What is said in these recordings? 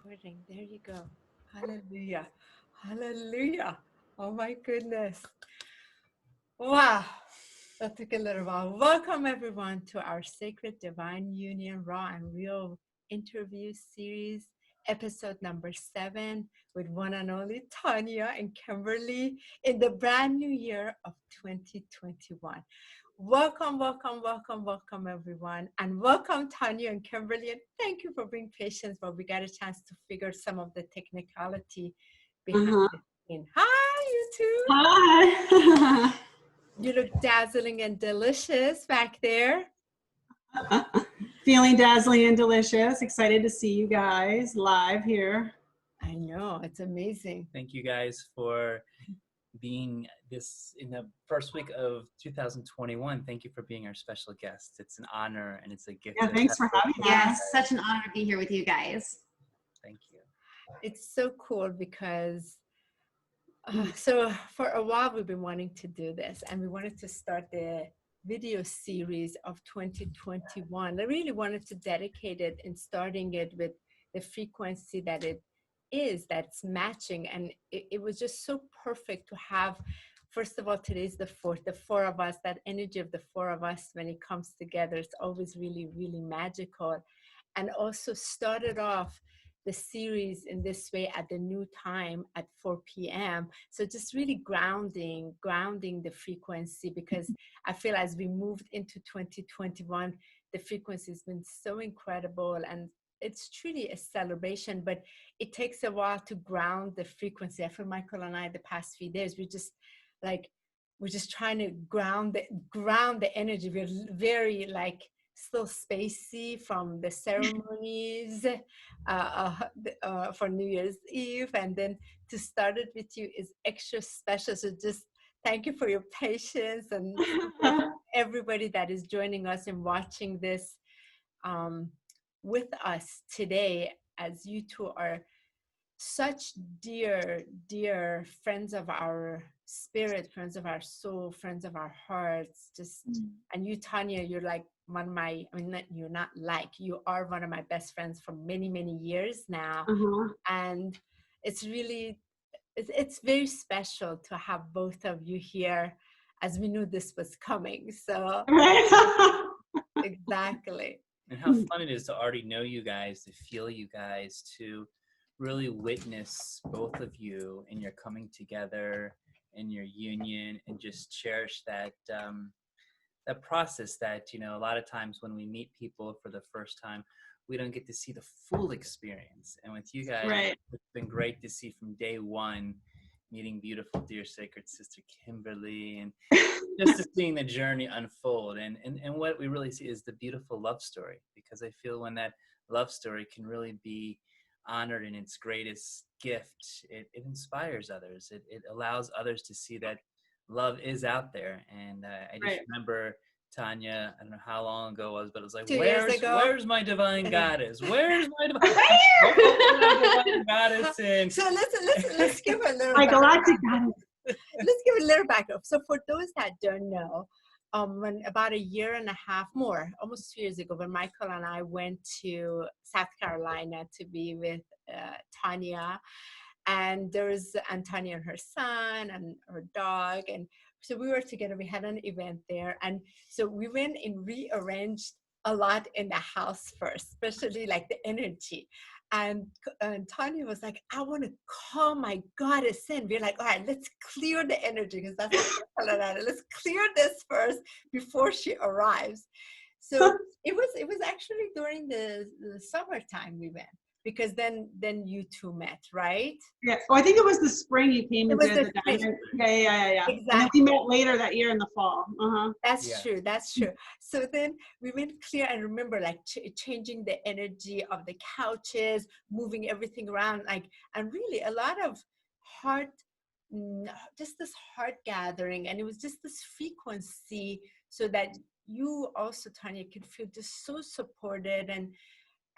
Recording. There you go. Hallelujah. Hallelujah. Oh my goodness. Wow. That took a little while. Welcome everyone to our Sacred Divine Union Raw and Real interview series, episode number 7, with one and only Tanya and Kimberly in the brand new year of 2021. Welcome, welcome, welcome, welcome, everyone. And welcome, Tanya and Kimberly. And thank you for being patient, but we got a chance to figure some of the technicality behind the scene. Hi, you two. Hi. You look dazzling and delicious back there. Feeling dazzling and delicious. Excited to see you guys live here. I know, it's amazing. Thank you guys for being this in the first week of 2021. Thank you for being our special guest. It's an honor and it's a gift. Yeah, thanks for having us. Yes, such an honor to be here with you guys. Thank you. It's so cool because so for a while we've been wanting to do this, and we wanted to start the video series of 2021. I really wanted to dedicate it in starting it with the frequency that it is, that's matching. And it was just so perfect to have, first of all, today's the four of us, that energy of the four of us when it comes together, it's always really, really magical. And also started off the series in this way at the new time at 4 p.m. So just really grounding the frequency, because I feel as we moved into 2021, the frequency has been so incredible, and it's truly a celebration, but it takes a while to ground the frequency. I feel Michael and I, the past few days, we're just trying to ground the energy. We're very still spacey from the ceremonies for New Year's Eve, and then to start it with you is extra special. So just thank you for your patience, and everybody that is joining us and watching this with us today, as you two are such dear friends of our spirit, friends of our soul, friends of our hearts. Just and you, Tanya, you're like one of my, you are one of my best friends for many years now. And it's really, it's very special to have both of you here, as we knew this was coming. So exactly. And how fun it is to already know you guys, to feel you guys, to really witness both of you in your coming together, in your union, and just cherish that that process that, a lot of times when we meet people for the first time, we don't get to see the full experience. And with you guys, It's been great to see from day one, meeting beautiful, dear, sacred sister Kimberly, and just to seeing the journey unfold. And what we really see is the beautiful love story, because I feel when that love story can really be honored in its greatest gift, it inspires others. It allows others to see that love is out there. And I just remember, Tanya, I don't know how long ago it was, but it was like, where's my divine goddess? Where's my divine goddess? And so let's give a little my galactic goddess. Let's give a little backup. So for those that don't know, when about a year and a half more, almost 2 years ago, when Michael and I went to South Carolina to be with Tanya, and Tanya and her son and her dog, and so we were together. We had an event there, and so we went and rearranged a lot in the house first, especially like the energy. And Tanya was like, I want to call my goddess in. We're like, all right, let's clear the energy, because that's what let's clear this first before she arrives. So it was actually during the summertime we went, because then you two met, right? Yeah. Oh, I think it was the spring you came into the diamond. Yeah. Exactly. And then we met later that year in the fall. That's true. So then we went clear, and remember, like changing the energy of the couches, moving everything around, and really a lot of just this heart gathering. And it was just this frequency, so that you also, Tanya, can feel just so supported. And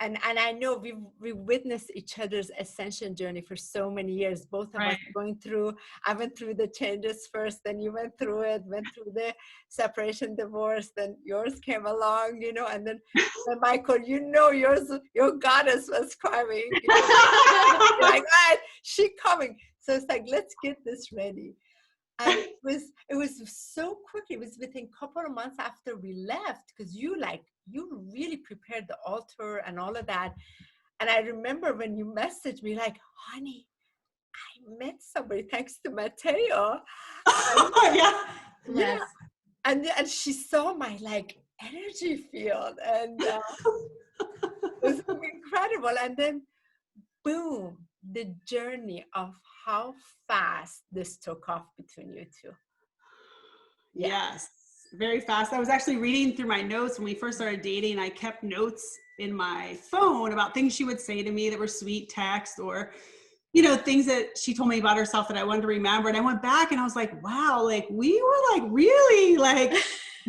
And I know we witnessed each other's ascension journey for so many years. Both of us going through. I went through the changes first, then you went through it. Went through the separation, divorce. Then yours came along, you know. And then Michael, you know, your goddess was coming. You know? Like, right, she coming. So it's like, let's get this ready. And it was so quick. It was within a couple of months after we left, because you really prepared the altar and all of that. And I remember when you messaged me like, honey, I met somebody thanks to Mateo. Yeah. And she saw my like energy field, and it was incredible. And then boom, the journey of how fast this took off between you two. Yes, very fast. I was actually reading through my notes when we first started dating. I kept notes in my phone about things she would say to me that were sweet text, or, you know, things that she told me about herself that I wanted to remember. And I went back and I was like, wow, like we were like really like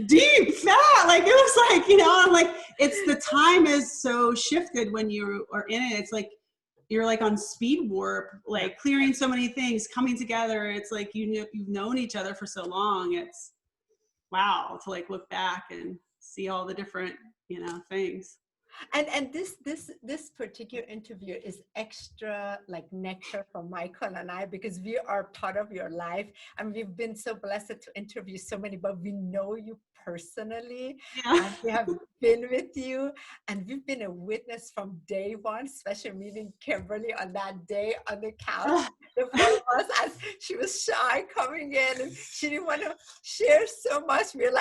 deep fat. Like it was like, you know, I'm like, it's the time is so shifted when you are in it. It's like, you're like on speed warp, like clearing so many things, coming together. It's like, you've known each other for so long. It's wow to like look back and see all the different, you know, things. And this particular interview is extra like nectar for Michael and I, because we are part of your life, and we've been so blessed to interview so many, but we know you personally. And we have been with you, and we've been a witness from day one, especially meeting Kimberly on that day on the couch. The four of us, as she was shy coming in and she didn't want to share so much. We're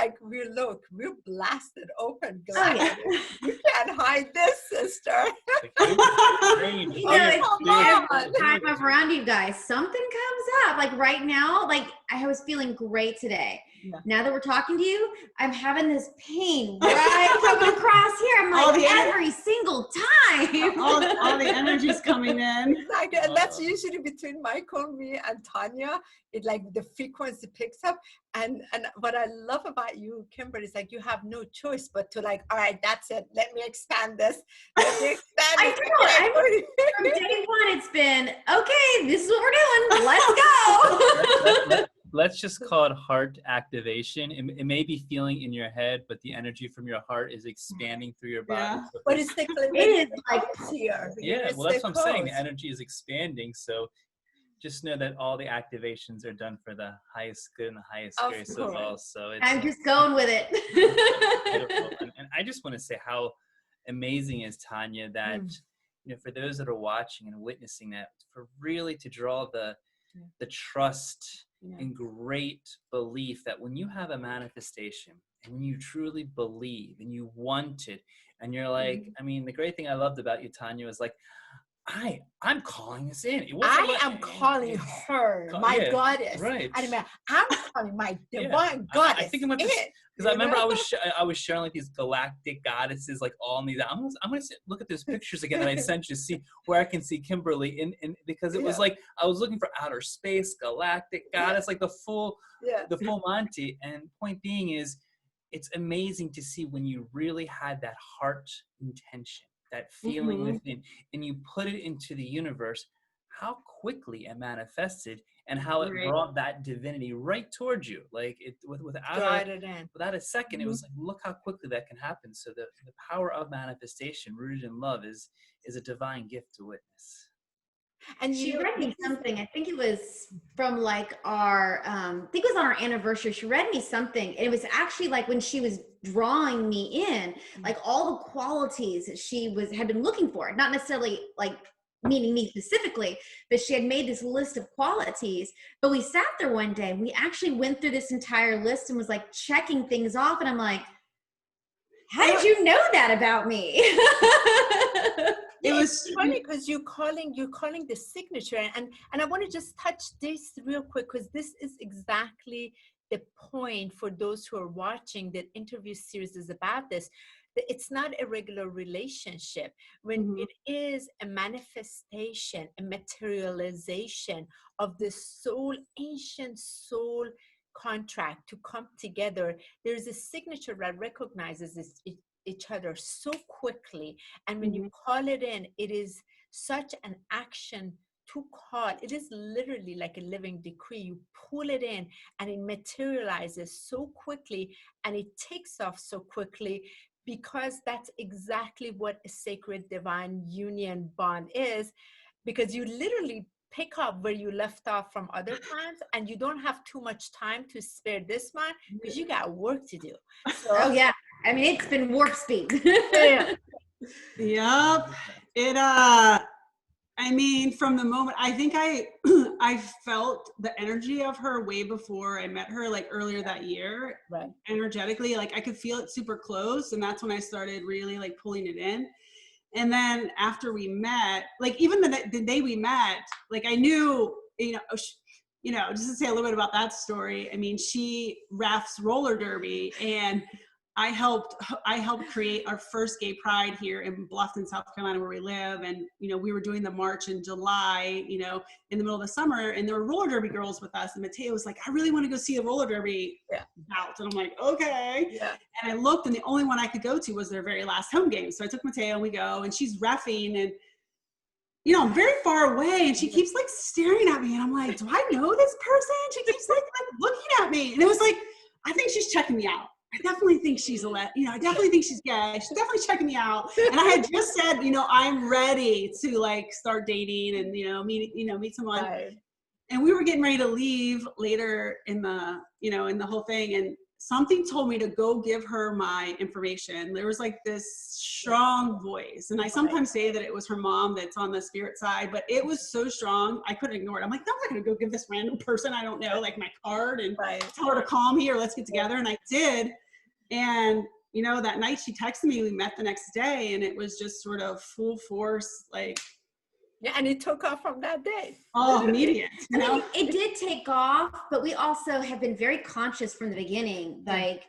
blasted open glass. You can't hide this, sister. You know, it's every time I'm around you guys, something comes up. Like right now, like I was feeling great today. Yeah. Now that we're talking to you, I'm having this pain right coming across here. I'm like, every single time. all the energy's coming in. Like, and that's usually between Michael, me, and Tanya. It like the frequency picks up. And what I love about you, Kimberly, is like you have no choice but to like, all right, that's it. Let me expand this. Let me expand I it. From day one, it's been, okay, this is what we're doing. Let's go. Let's just call it heart activation. It may be feeling in your head, but the energy from your heart is expanding through your body. Yeah. But it's the it is like here. Yeah, well, that's what I'm saying. The energy is expanding. So just know that all the activations are done for the highest good and the highest grace of all. So I'm just going with it. And I just want to say how amazing is Tanya that, you know, for those that are watching and witnessing that, for really to draw the trust and great belief that when you have a manifestation and when you truly believe and you want it and you're like, I mean, the great thing I loved about you, Tanya, was like, I'm calling this in. I am calling her my goddess. Right. I mean, I'm calling my divine goddess. I think about this because I remember I was sharing like these galactic goddesses, like all in these. I'm gonna look at those pictures again that I sent you to see where I can see Kimberly in because it was like I was looking for outer space, galactic goddess, like the full Monty. And point being is, it's amazing to see when you really had that heart intention, that feeling within, and you put it into the universe, how quickly it manifested and how it brought that divinity right towards you. Like it without a second, it was like, look how quickly that can happen. So the power of manifestation rooted in love is a divine gift to witness. And she read me something. I think it was from like our, I think it was on our anniversary. She read me something. It was actually like when she was drawing me in, like all the qualities that she had been looking for, not necessarily like meaning me specifically, but she had made this list of qualities. But we sat there one day, we actually went through this entire list and was like checking things off. And I'm like, how did you know that about me? It was funny because you're calling the signature, and I want to just touch this real quick because this is exactly the point for those who are watching. That interview series is about this. It's not a regular relationship. When it is a manifestation, a materialization of the ancient soul contract to come together, there's a signature that recognizes this. each other so quickly. And when you call it in, it is such an action to call. It is literally like a living decree. You pull it in and it materializes so quickly and it takes off so quickly, because that's exactly what a sacred divine union bond is. Because you literally pick up where you left off from other times, and you don't have too much time to spare this one because you got work to do. So, oh yeah, I mean, it's been warp speed. yeah. Yep. It I mean, from the moment, I think I felt the energy of her way before I met her, like earlier that year. Right. Energetically, like I could feel it super close, and that's when I started really like pulling it in. And then after we met, like even the day we met, like I knew, just to say a little bit about that story. I mean, she rafts roller derby, and I helped create our first gay pride here in Bluffton, South Carolina, where we live. And, we were doing the march in July, in the middle of the summer, and there were roller derby girls with us. And Mateo was like, I really want to go see the roller derby bout. And I'm like, okay. Yeah. And I looked, and the only one I could go to was their very last home game. So I took Mateo, and we go, and she's reffing, and, I'm very far away, and she keeps like staring at me. And I'm like, do I know this person? She keeps like looking at me. And it was like, I think she's checking me out. I definitely think she's I definitely think she's gay. She's definitely checking me out. And I had just said, I'm ready to like start dating and, meet someone. Right. And we were getting ready to leave later in the, in the whole thing. And something told me to go give her my information. There was like this strong voice. And I sometimes say that it was her mom that's on the spirit side, but it was so strong, I couldn't ignore it. I'm like, no, I'm not going to go give this random person I don't know, like my card and tell her to call me or let's get together. And I did. And, that night she texted me, we met the next day, and it was just sort of full force, like. Yeah, and it took off from that day. Oh, immediate. I mean, it did take off, but we also have been very conscious from the beginning. Like,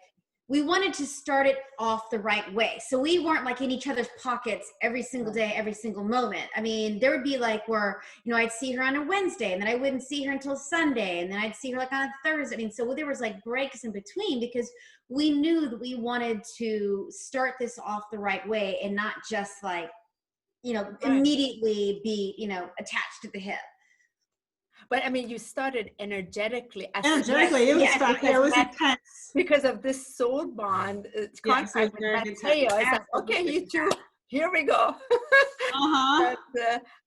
we wanted to start it off the right way. So we weren't like in each other's pockets every single day, every single moment. I mean, there would be like where, I'd see her on a Wednesday, and then I wouldn't see her until Sunday, and then I'd see her like on a Thursday. I mean, so there was like breaks in between, because we knew that we wanted to start this off the right way and not just like, immediately be, attached to the hip. But I mean, you started energetically. Energetically, it was fun. It was intense. Because of this soul bond contact with Mateo. I said, okay, you two, here we go.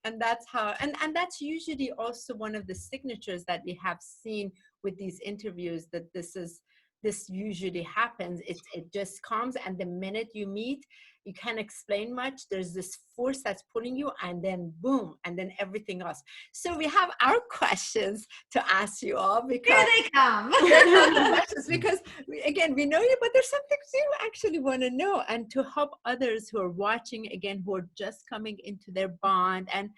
And that's how, and that's usually also one of the signatures that we have seen with these interviews, that this usually happens. It just comes, and the minute you meet, you can't explain much. There's this force that's pulling you, and then boom, and then everything else. So we have our questions to ask you all, because here they come. because again, we know you, but there's some things you actually want to know, and to help others who are watching, again, who are just coming into their bond, and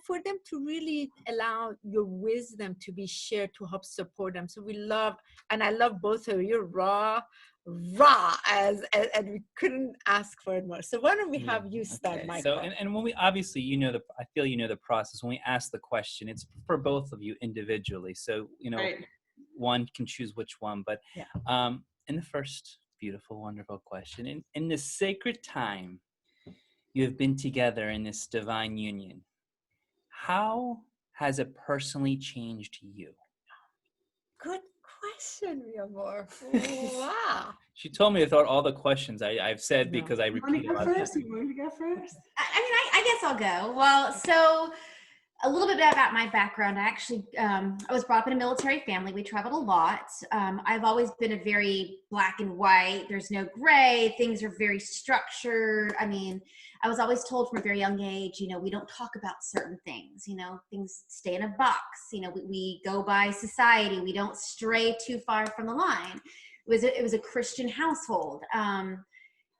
for them to really allow your wisdom to be shared to help support them. So we love, and I love both of you, raw and we couldn't ask for it more. So why don't we have you start, Michael? So, and when we, obviously, I feel the process. When we ask the question, it's for both of you individually. So, one can choose which one. But in the first beautiful, wonderful question, in this sacred time you have been together in this divine union, how has it personally changed you? Good question, mi amor. Wow. She told me to throw out all the questions I've said because I repeated. You want to go first? I mean, I guess I'll go. Well, so a little bit about my background. I actually, I was brought up in a military family. We traveled a lot. I've always been a very black and white. There's no gray. Things are very structured. I mean, I was always told from a very young age, we don't talk about certain things, things stay in a box. We go by society. We don't stray too far from the line. It was a Christian household. And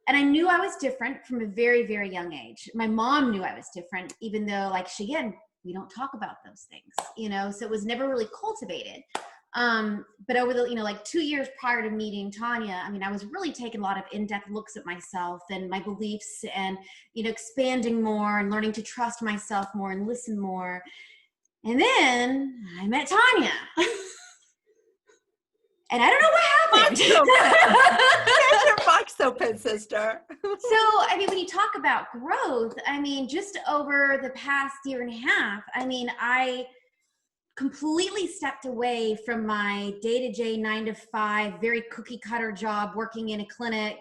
I knew I was different from a very, very young age. My mom knew I was different, even though we don't talk about those things, so it was never really cultivated. But over the, 2 years prior to meeting Tanya, I mean, I was really taking a lot of in-depth looks at myself and my beliefs, and, expanding more and learning to trust myself more and listen more. And then I met Tanya. And I don't know what happened. Get your box open, sister. So, I mean, when you talk about growth, I mean, just over the past year and a half, I mean, I completely stepped away from my day-to-day 9-to-5, very cookie cutter job, working in a clinic,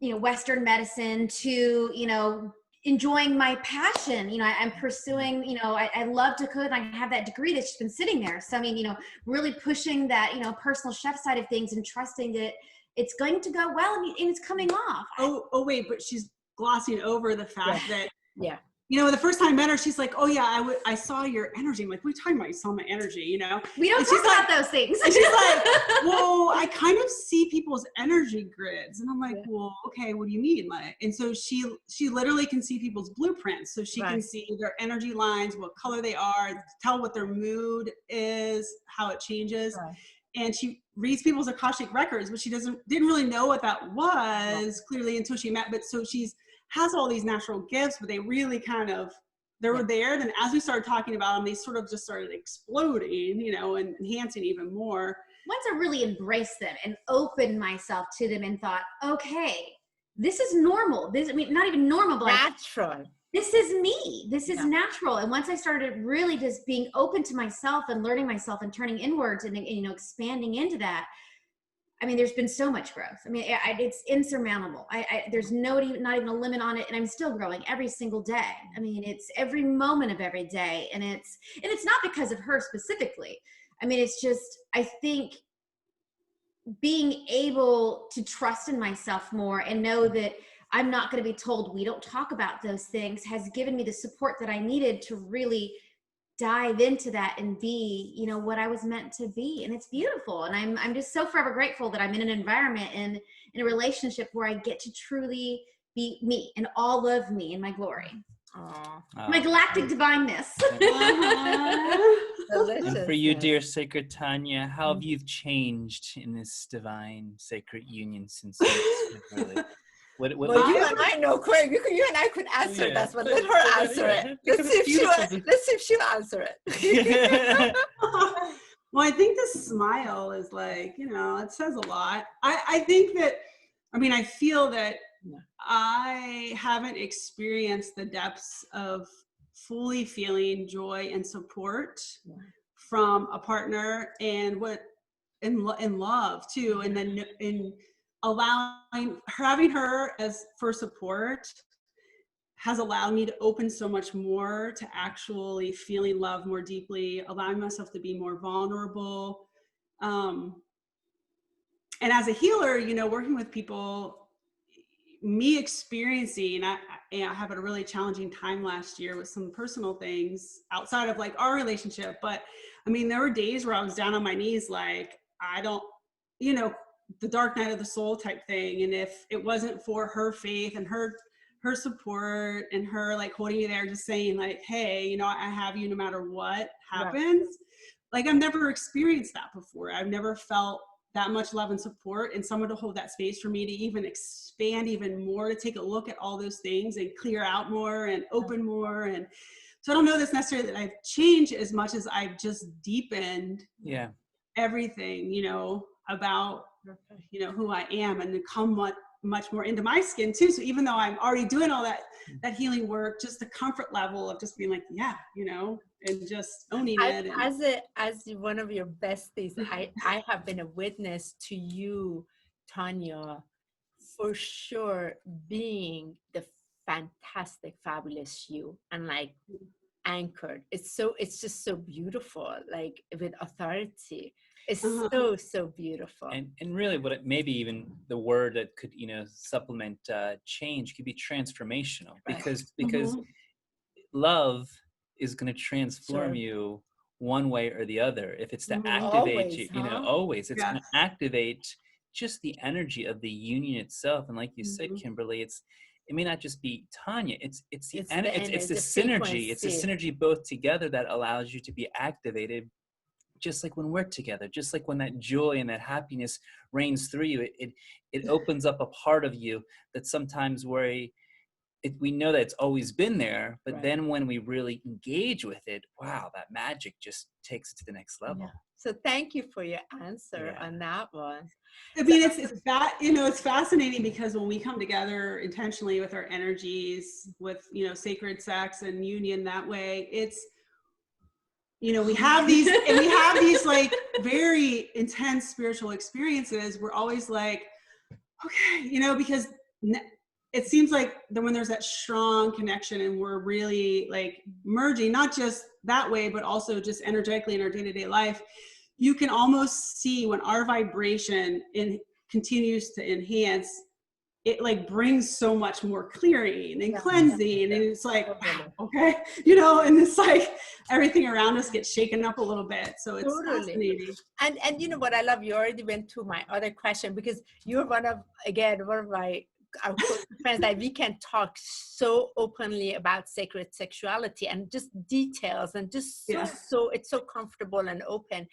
you know, Western medicine, to, you know, enjoying my passion. You know, I'm pursuing, you know, I love to cook. I have that degree that's just been sitting there. So, I mean, you know, really pushing that, you know, personal chef side of things and trusting that it's going to go well and it's coming off. Oh, wait, but she's glossing over the fact that, yeah, you know, the first time I met her, she's like, oh yeah, I saw your energy. I'm like, what are you talking about? You saw my energy, you know? We don't talk about those things. And she's like, well, I kind of see people's energy grids. And I'm like, well, okay, what do you mean? Like, and so she literally can see people's blueprints. So she can see their energy lines, what color they are, tell what their mood is, how it changes. And she reads people's Akashic records, but she didn't really know what that was clearly until she met. But so has all these natural gifts, but they really kind of, they were there. Then as we started talking about them, they sort of just started exploding, you know, and enhancing even more. Once I really embraced them and opened myself to them and thought, okay, this is normal. This, I mean, not even normal, but natural. This is me. This is natural. And once I started really just being open to myself and learning myself and turning inwards and, you know, expanding into that, I mean, there's been so much growth. I mean, it's insurmountable. There's not even a limit on it. And I'm still growing every single day. I mean, it's every moment of every day. And it's not because of her specifically. I mean, it's just, I think being able to trust in myself more and know that I'm not going to be told we don't talk about those things has given me the support that I needed to really dive into that and be, you know, what I was meant to be. And it's beautiful. And I'm just so forever grateful that I'm in an environment and in a relationship where I get to truly be me and all of me in my glory. My galactic divineness. And for you, dear sacred Tanya, how have you changed in this divine sacred union since you really? Well, you and I know, Craig. You and I could answer that, but let her answer it. Let's see if she'll answer it. Well, I think the smile is like, you know, it says a lot. I think that, I mean, I feel that I haven't experienced the depths of fully feeling joy and support from a partner and in love too. And then having her as for support has allowed me to open so much more to actually feeling love more deeply, allowing myself to be more vulnerable. And as a healer, you know, working with people, me experiencing, I have a really challenging time last year with some personal things outside of like our relationship. But I mean, there were days where I was down on my knees, like, I don't, you know, the dark night of the soul type thing. And if it wasn't for her faith and her support and her like holding me there, just saying like, hey, you know, I have you no matter what happens. Like I've never experienced that before. I've never felt that much love and support and someone to hold that space for me to even expand even more, to take a look at all those things and clear out more and open more. And so I don't know this necessarily that I've changed as much as I've just deepened everything, you know, about, you know, who I am and to come much more into my skin too. So even though I'm already doing all that healing work, just the comfort level of just being like, yeah, you know, and just owning it. As one of your besties, I have been a witness to you, Tanya, for sure being the fantastic, fabulous you, and like anchored. It's just so beautiful, like with authority. It's so beautiful. And really what it maybe even the word that could, you know, supplement change could be transformational, because love is going to transform you one way or the other. If it's to activate you, you know, always it's going to activate just the energy of the union itself. And like you said, Kimberly, it may not just be Tanya, it's the synergy. It's the synergy both together that allows you to be activated. Just like when we're together, just like when that joy and that happiness reigns through you, it opens up a part of you that sometimes we know that it's always been there, but Right. then when we really engage with it, wow, that magic just takes it to the next level. Yeah. So thank you for your answer Yeah. on that one. I mean, it's fascinating because when we come together intentionally with our energies, with, you know, sacred sex and union that way, it's, you know, we have these and we have these like very intense spiritual experiences. We're always like, okay, you know, because it seems like when there's that strong connection and we're really like merging, not just that way, but also just energetically in our day-to-day life, you can almost see when our vibration continues to enhance, it like brings so much more clearing and cleansing. And it's like, okay, you know, and it's like everything around us gets shaken up a little bit. So it's fascinating. And you know what I love? You already went to my other question, because you're one of my our friends that we can talk so openly about sacred sexuality and just details and just so it's so comfortable and open.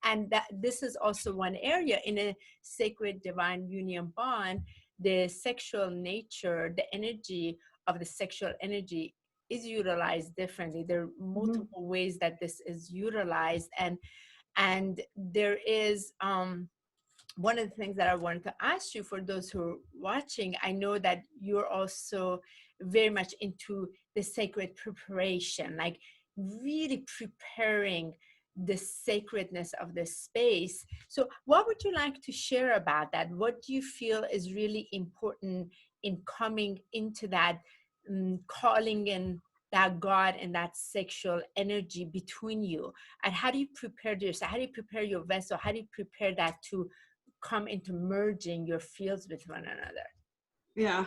And that this is also one area in a sacred divine union bond. The sexual nature, the energy of the sexual energy is utilized differently. There are multiple ways that this is utilized, and there is one of the things that I wanted to ask you, for those who are watching, I know that you're also very much into the sacred preparation, like really preparing the sacredness of the space. So what would you like to share about that? What do you feel is really important in coming into that, calling in that God and that sexual energy between you? And how do you prepare yourself? How do you prepare your vessel? How do you prepare that to come into merging your fields with one another? Yeah.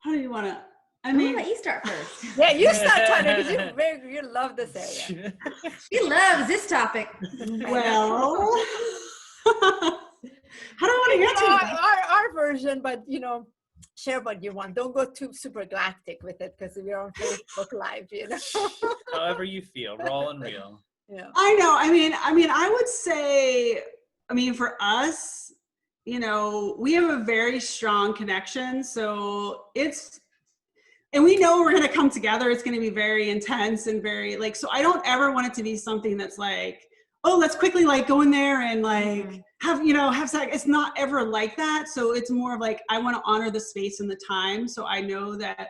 How do you want to? I'm gonna let you start first. Yeah, you start, Tanya, because you love this area. She loves this topic. Well, how do I want to get to our version, but you know, share what you want. Don't go too super galactic with it, because we're on Facebook Live, you know. However you feel, raw and real. Yeah. I know. I mean, I would say, I mean, for us, you know, we have a very strong connection. So and we know we're going to come together. It's going to be very intense and very like, so I don't ever want it to be something that's like, oh, let's quickly like go in there and like have sex. It's not ever like that. So it's more of like, I want to honor the space and the time. So I know that,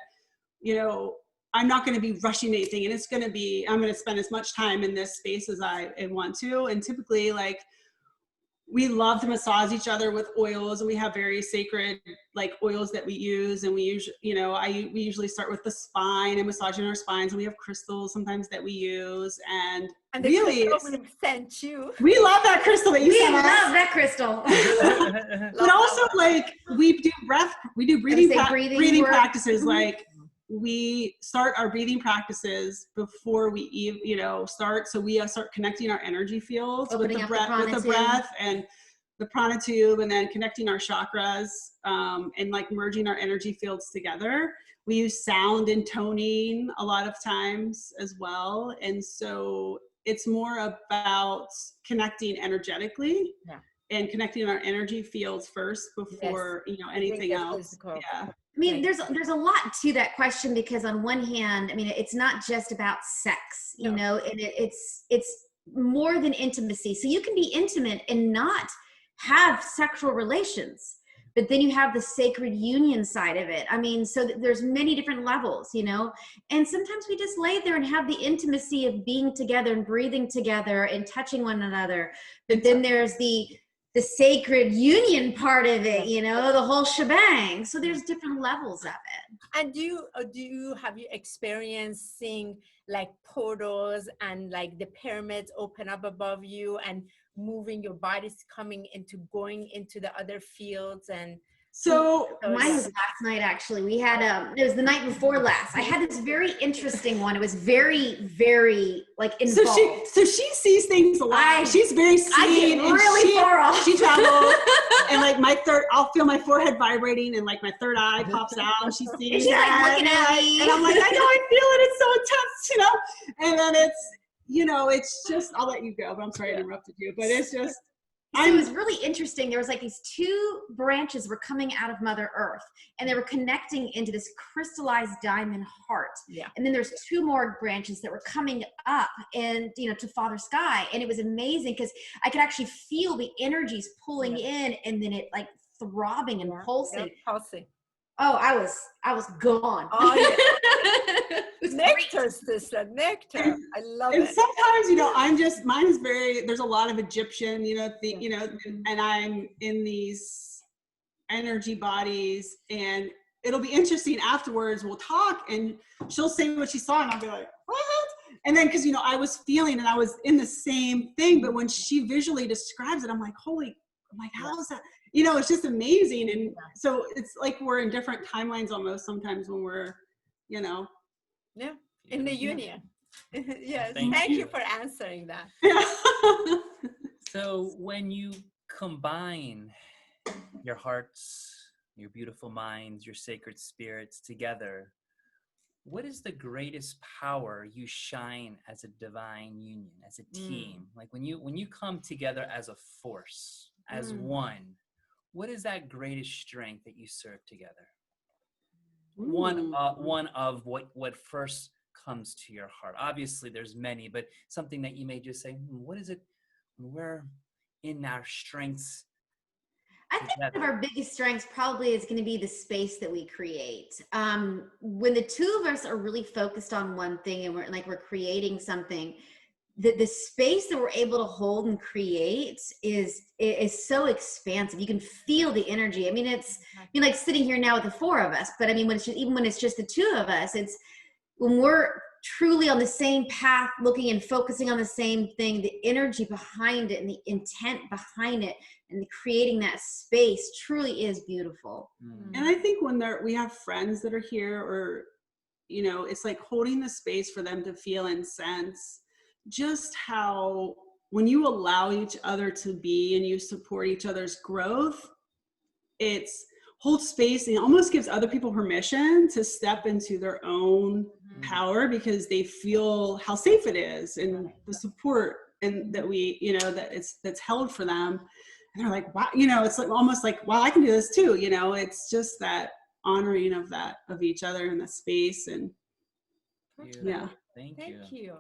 you know, I'm not going to be rushing anything, and it's going to be, I'm going to spend as much time in this space as I want to. And typically, like, we love to massage each other with oils, and we have very sacred like oils that we use. And we usually, you know, we usually start with the spine and massaging our spines, and we have crystals sometimes that we use. And really, sent you. We love that crystal that you sent us. We love that crystal. But also, like, we do breathing practices. Like, we start our breathing practices before we even, you know, start. So we start connecting our energy fields with the breath and the prana tube, and then connecting our chakras, and like merging our energy fields together. We use sound and toning a lot of times as well. And so it's more about connecting energetically and connecting our energy fields first before, you know, anything else. Physical. Yeah. I mean, there's a lot to that question, because on one hand, I mean, it's not just about sex, you know, and it's more than intimacy. So you can be intimate and not have sexual relations, but then you have the sacred union side of it. I mean, so there's many different levels, you know, and sometimes we just lay there and have the intimacy of being together and breathing together and touching one another. But then there's the sacred union part of it, you know, the whole shebang. So there's different levels of it. And have you experienced seeing like portals and like the pyramids open up above you and moving your bodies going into the other fields? And so mine was last night, actually. We had it was the night before last. I had this very interesting one. It was very, very like involved. So she sees things a lot. She's very seen. I get really far off. She travels, and like I'll feel my forehead vibrating, and like my third eye pops out, and she's seeing she's like looking at me, and I'm like, I know, I feel it. It's so intense, you know. And then it's, you know, it's just, I'll let you go, but I'm sorry I interrupted you. But it's just, So it was really interesting. There was like these two branches were coming out of Mother Earth, and they were connecting into this crystallized diamond heart. Yeah. And then there's two more branches that were coming up and, you know, to Father Sky. And it was amazing because I could actually feel the energies pulling in, and then it like throbbing and pulsing. Pulsing. Oh, I was gone. Oh, yeah. Nectar, sister, nectar. I love it. And sometimes, you know, mine is very, there's a lot of Egyptian, you know, you know, and I'm in these energy bodies, and it'll be interesting afterwards. We'll talk and she'll say what she saw, and I'll be like, what? And then, cause you know, I was feeling and I was in the same thing, but when she visually describes it, I'm like, how is that? You know, it's just amazing. And so it's like we're in different timelines almost sometimes when we're, you know. Yeah, in the union. Yes, thank you for answering that. So when you combine your hearts, your beautiful minds, your sacred spirits together, what is the greatest power you shine as a divine union, as a team? Like when you come together as a force, as one, what is that greatest strength that you serve together? One of what first comes to your heart. Obviously, there's many, but something that you may just say, what is it when we're in our strengths? I think one of our biggest strengths probably is going to be the space that we create. When the two of us are really focused on one thing and we're creating something, the space that we're able to hold and create is so expansive. You can feel the energy. I mean, like sitting here now with the four of us, but I mean, even when it's just the two of us, it's when we're truly on the same path, looking and focusing on the same thing, the energy behind it and the intent behind it and creating that space truly is beautiful. And I think when we have friends that are here, or, you know, it's like holding the space for them to feel and sense just how when you allow each other to be and you support each other's growth, it's holds space and almost gives other people permission to step into their own power because they feel how safe it is and the support and that we, you know, that's held for them. And they're like, wow, you know, it's like almost like, wow, I can do this too. You know, it's just that honoring of each other in the space. And yeah. Thank you.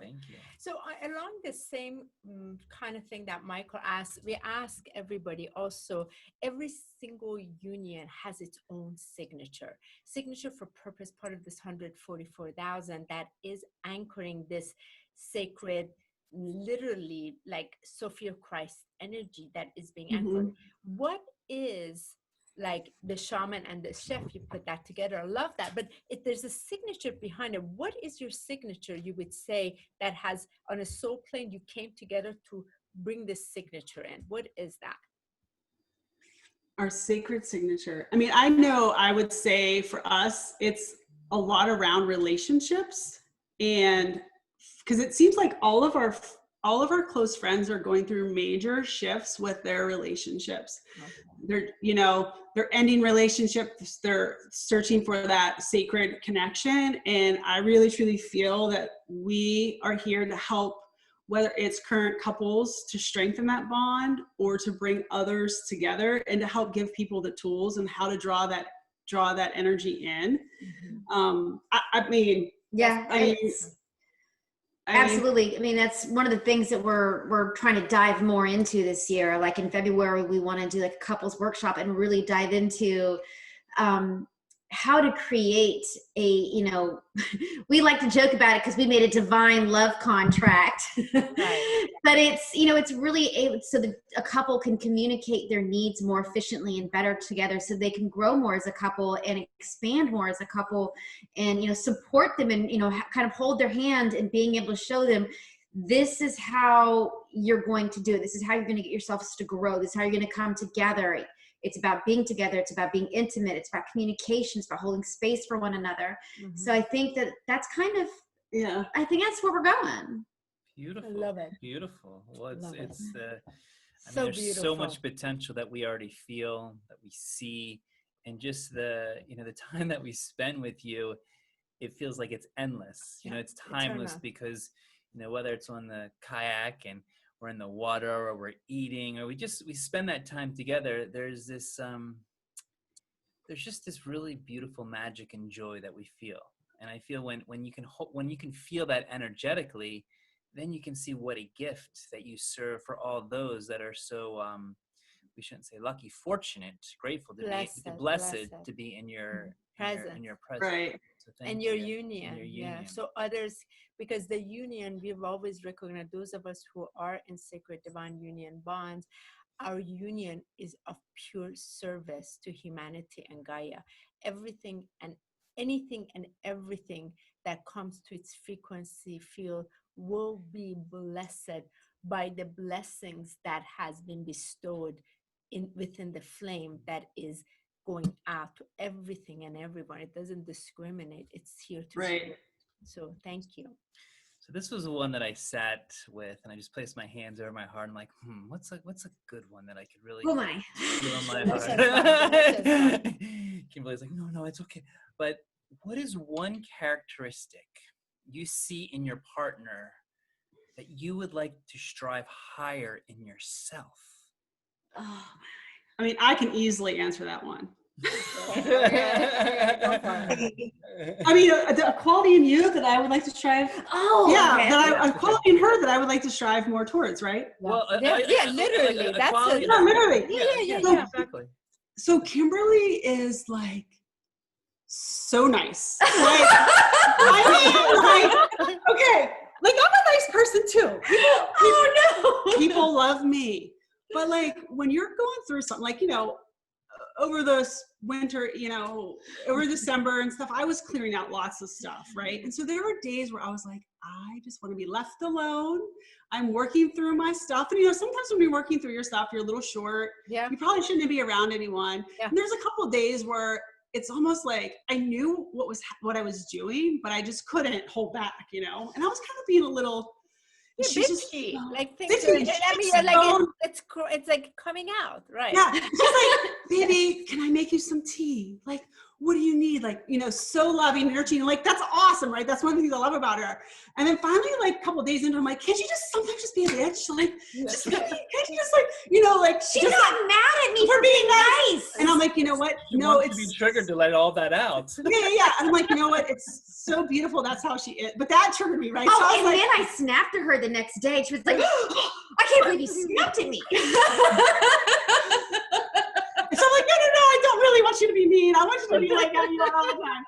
So along the same kind of thing that Michael asked, we ask everybody also, every single union has its own signature for purpose, part of this 144,000 that is anchoring this sacred, literally like Sophia Christ energy that is being anchored. What is like the shaman and the chef, you put that together. I love that. But there's a signature behind it. What is your signature, you would say, that has on a soul plane you came together to bring this signature in? What is that? Our sacred signature. I mean, I know I would say for us, it's a lot around relationships. And because it seems like all of our close friends are going through major shifts with their relationships. Okay. They're ending relationships. They're searching for that sacred connection. And I really, truly feel that we are here to help, whether it's current couples to strengthen that bond or to bring others together and to help give people the tools and how to draw that energy in. Absolutely. I mean, that's one of the things that we're trying to dive more into this year. Like in February, we want to do like a couples workshop and really dive into how to create we like to joke about it because we made a divine love contract, right. But it's really so that a couple can communicate their needs more efficiently and better together so they can grow more as a couple and expand more as a couple and, support them and, kind of hold their hand and being able to show them this is how you're going to do it. This is how you're going to get yourselves to grow. This is how you're going to come together. It's about being together. It's about being intimate. It's about communication. It's about holding space for one another. Mm-hmm. So I think that's kind of, I think that's where we're going. Beautiful. I love it. Beautiful. Well, there's beautiful. So much potential that we already feel, that we see, and just the time that we spend with you, it feels like it's endless. It's timeless because, whether it's on the kayak and we're in the water or we're eating or we spend that time together, there's this there's just this really beautiful magic and joy that we feel. And I feel when you can feel that energetically, then you can see what a gift that you serve for all those that are so we shouldn't say lucky, fortunate, grateful to be blessed to be in your presence. Right. So and your union. Yeah. So others, because the union, we've always recognized, those of us who are in sacred divine union bonds, our union is of pure service to humanity and Gaia. Everything and anything and everything that comes to its frequency field will be blessed by the blessings that has been bestowed within the flame that is going out to everything and everyone. It doesn't discriminate. It's here to serve. So thank you. So this was the one that I sat with, and I just placed my hands over my heart. I'm like, what's a good one that I could really feel in my heart? Kimberly's like, no, it's okay. But what is one characteristic you see in your partner that you would like to strive higher in yourself? Oh, I mean, I can easily answer that one. I mean, a quality in you that I would like to strive. Oh, yeah, okay. a quality in her that I would like to strive more towards, right? Well, literally, that's literally. Yeah, exactly. So Kimberly is like so nice. Like, I mean, like, okay, like I'm a nice person too. People love me. But like when you're going through something, like, you know, over this winter, you know, over December and stuff, I was clearing out lots of stuff, right? And so there were days where I was like, I just want to be left alone. I'm working through my stuff. And, you know, sometimes when you're working through your stuff, you're a little short. Yeah. You probably shouldn't be around anyone. Yeah. And there's a couple of days where it's almost like I knew what I was doing, but I just couldn't hold back, you know? And I was kind of being a little... She's just like things. I mean, like it's like coming out, right? Yeah, she's like, baby, can I make you some tea? Like, what do you need? Like, you know, so loving, nurturing. Like, that's awesome, right? That's one of the things I love about her. And then finally, like a couple of days into, I'm like, can't you just sometimes just be a bitch? Like, just can't you just like, you know, like she's not mad at me for being nice. And I'm like, you know what? No, it's be triggered to let all that out. Yeah. And I'm like, you know what? It's so beautiful. That's how she is. But that triggered me, right? Oh, so and then I snapped at her the next day. She was like, oh, I can't believe you snapped at me. So I'm like, no, I don't really want you to be mean. I want you to be like that, you know, all the time.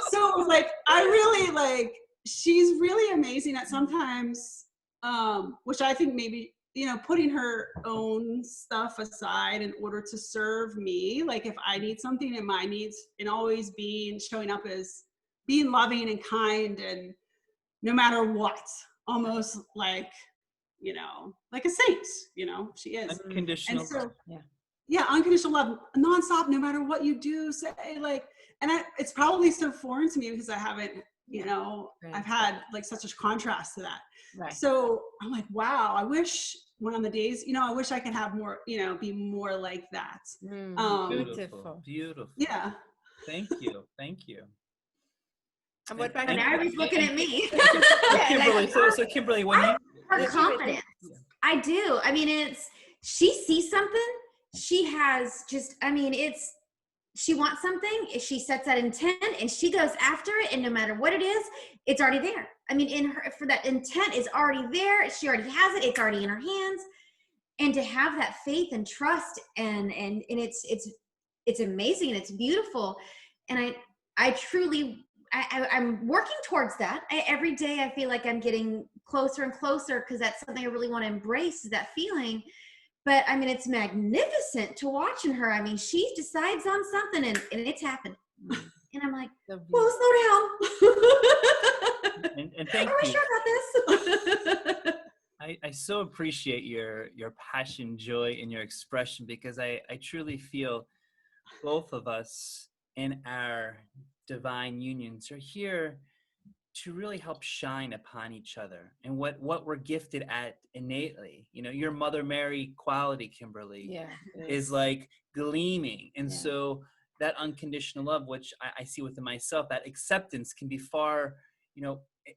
So it was like, I really like, she's really amazing at sometimes, which I think maybe, you know, putting her own stuff aside in order to serve me. Like if I need something and my needs, and always showing up as being loving and kind and no matter what, almost like, you know, like a saint, you know, she is. Unconditional. And so, yeah, unconditional love, nonstop, no matter what you do, say, like, and it's probably so foreign to me because I haven't, you know, I've had like such a contrast to that. Right. So I'm like, wow, I wish one of the days, you know, I wish I could have more, you know, be more like that. Beautiful. Yeah. Thank you. And what about now everybody's looking at me. Kimberly, so Kimberly, when you... Her confidence. I do. I mean, she sees something. She has just, I mean, she wants something. If she sets that intent and she goes after it, and no matter what it is, it's already there. I mean, for that intent is already there. She already has it. It's already in her hands. And to have that faith and trust and it's amazing and it's beautiful. And I truly, I'm working towards that. Every day I feel like I'm getting closer and closer because that's something I really want to embrace, is that feeling. But I mean, it's magnificent to watching her. I mean, she decides on something and it's happened. And I'm like, well, slow down. And thank you. Are we sure about this? I so appreciate your passion, joy, and your expression, because I truly feel both of us in our divine unions are here to really help shine upon each other and what we're gifted at innately. You know, your Mother Mary quality, Kimberly, is like gleaming. And so that unconditional love, which I see within myself, that acceptance can be far,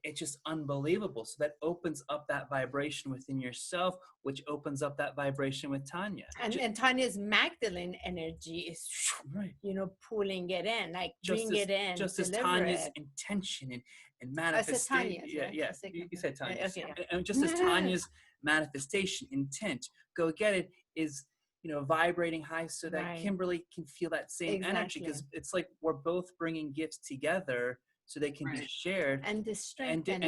it's just unbelievable. So that opens up that vibration within yourself, which opens up that vibration with Tanya. And Tanya's Magdalene energy is, right, pulling it in, like bring it in. Just as Tanya's intention and manifestation. Yeah. You said Tanya. Okay. And just as Tanya's manifestation, intent, go get it, is vibrating high, so that Kimberly can feel that same energy, because it's like we're both bringing gifts together so they can be shared and strengthen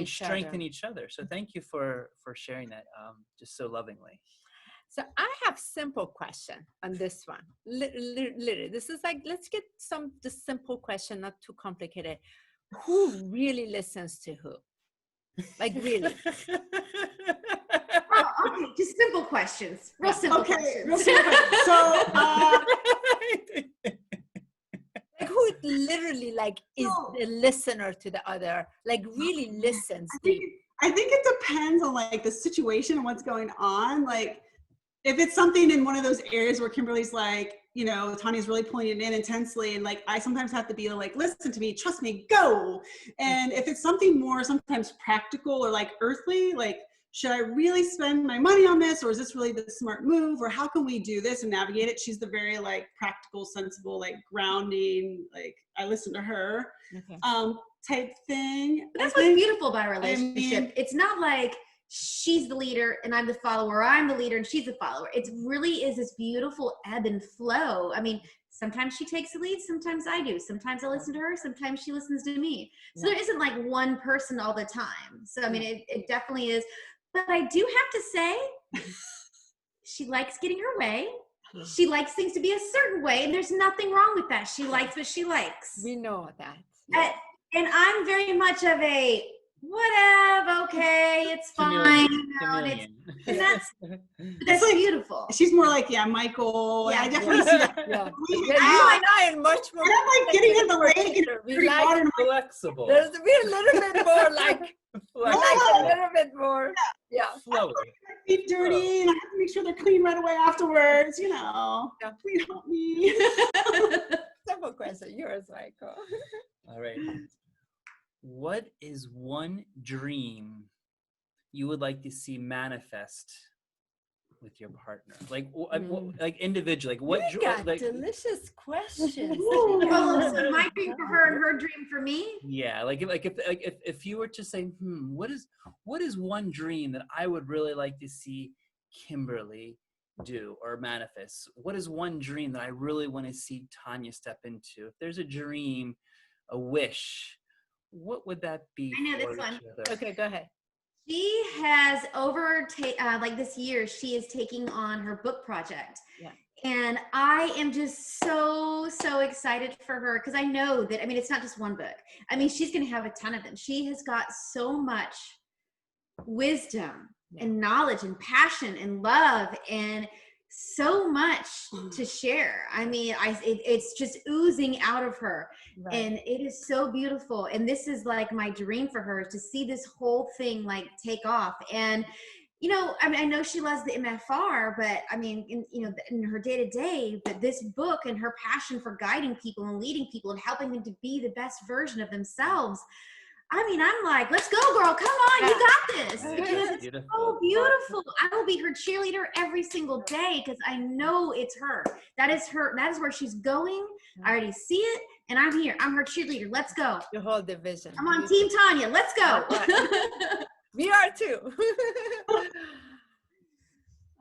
each other. So thank you for sharing that just so lovingly. So I have simple question on this one. Literally, this is like, let's get the simple question, not too complicated. Who really listens to who? Like, really? Okay, just simple questions. Real simple questions. Real simple questions. So, like, who literally is the listener to the other? Like, really listens. I think it depends on the situation and what's going on. Like, if it's something in one of those areas where Kimberly's Tanya's really pulling it in intensely, and I sometimes have to be listen to me, trust me, go. And if it's something more sometimes practical or earthly, should I really spend my money on this, or is this really the smart move, or how can we do this and navigate it? She's the very practical, sensible, grounding, I listen to her type thing. But that's what's beautiful about a relationship. It's not like she's the leader and I'm the follower, or I'm the leader and she's the follower. It really is this beautiful ebb and flow. I mean, sometimes she takes the lead, sometimes I do. Sometimes I listen to her, sometimes she listens to me. So there isn't one person all the time. So, I mean, it definitely is. But I do have to say, she likes getting her way. She likes things to be a certain way, and there's nothing wrong with that. She likes what she likes. We know that. And I'm very much of a, whatever, okay, it's fine. And that's beautiful. She's more Michael. Yeah. I definitely see that. You and I are much more. And I'm getting in the lake and we flexible. We're a little bit more a little bit more. Yeah. Flowy. Feet dirty, and I have to make sure they're clean right away afterwards. Please help me. Simple question. Yours, Michael. All right. What is one dream you would like to see manifest with your partner? Individually, what you got delicious questions. So my dream for her and her dream for me? Yeah, if you were to say, what is one dream that I would really like to see Kimberly do or manifest? What is one dream that I really want to see Tanya step into? If there's a dream, a wish, what would that be? I know this one. Okay, go ahead. She has this year, she is taking on her book project. Yeah. And I am just so excited for her, because I know that, it's not just one book. She's going to have a ton of them. She has got so much wisdom and knowledge and passion and love and so much to share. It's just oozing out of her. Right. And it is so beautiful. And this is my dream for her, to see this whole thing take off. And, I know she loves the MFR, but in her day to day, but this book and her passion for guiding people and leading people and helping them to be the best version of themselves. I'm like, let's go, girl. Come on. You got this. It's so beautiful. I will be her cheerleader every single day, because I know it's her. That is her. That is where she's going. I already see it. And I'm here. I'm her cheerleader. Let's go. The whole division. I'm on Team Tanya. Let's go. We are too.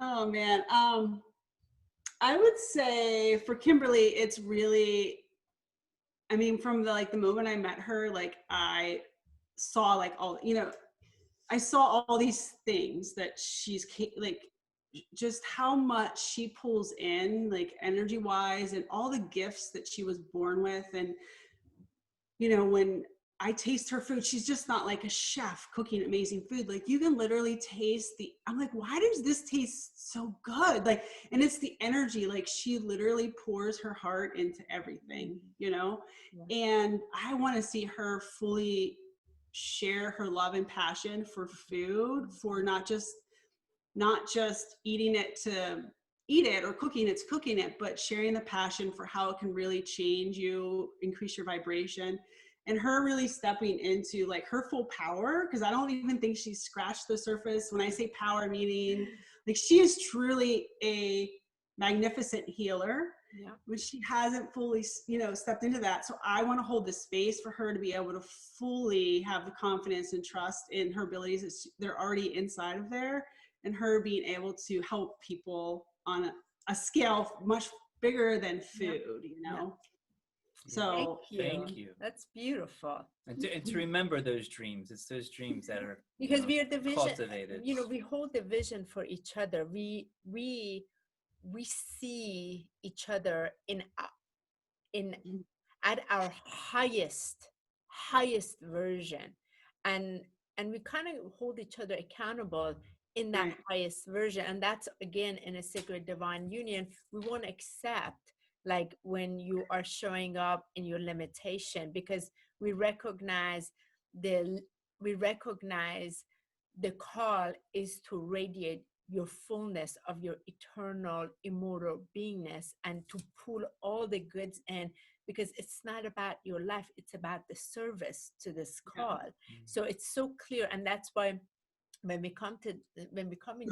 Oh, man. I would say for Kimberly, it's really, from the moment I met her, I saw I saw all these things that she's just how much she pulls in energy wise, and all the gifts that she was born with. And when I taste her food, she's just not a chef cooking amazing food. You can literally taste I'm like, why does this taste so good? And it's the energy. She literally pours her heart into everything, and I want to see her fully share her love and passion for food, for not just eating it to eat it, or cooking it to cooking it, but sharing the passion for how it can really change you, increase your vibration. and her really stepping into like her full power, because I don't even think she's scratched the surface. When I say power, meaning like she is truly a magnificent healer, but she hasn't fully, you know, stepped into that. So I want to hold the space for her to be able to fully have the confidence and trust in her abilities that they're already inside of there, and her being able to help people on a scale much bigger than food, you know? So thank you. That's beautiful. And to remember those dreams. It's those dreams that are, because we are the vision, cultivated. you know, we hold the vision for each other. We see each other in at our highest version, and we kind of hold each other accountable in that highest version. And that's, again, in a sacred divine union, we won't accept like when you are showing up in your limitation, because we recognize the call is to radiate your fullness of your eternal immortal beingness, and to pull all the goods in, because it's not about your life, it's about the service to this call. So it's so clear. And that's why when we come in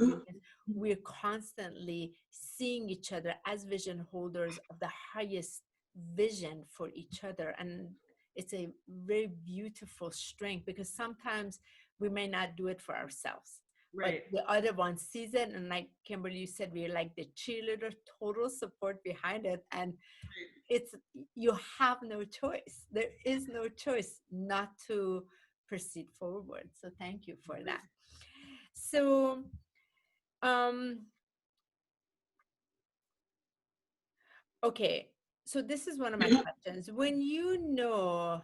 union, we're constantly seeing each other as vision holders of the highest vision for each other. And it's a very beautiful strength, because sometimes we may not do it for ourselves, but the other one sees it. And like Kimberly, you said, we're like the cheerleader, total support behind it. And it's, you have no choice. There is no choice not to proceed forward. So thank you for that. So, okay. So this is one of my questions. When you know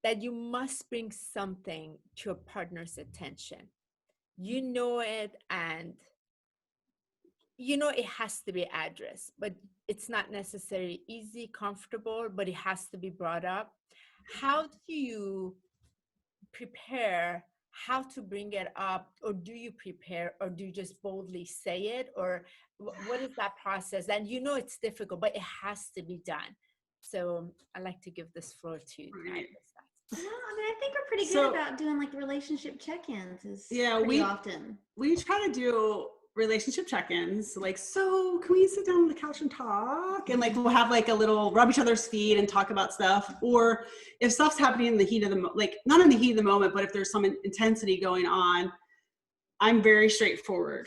that you must bring something to a partner's attention, you know it, and you know it has to be addressed, but it's not necessarily easy, comfortable, but it has to be brought up. How do you prepare how to bring it up? Or do you prepare, or do you just boldly say it? Or what is that process? And you know it's difficult, but it has to be done. So I'd like to give this floor to you. Well, I mean, I think we're pretty good about doing like relationship check-ins. Often we try to do relationship check-ins, like, so can we sit down on the couch and talk? And like, we'll have like a little rub each other's feet and talk about stuff. Or if stuff's happening in the heat of the like, not in the heat of the moment, but if there's some intensity going on, I'm very straightforward.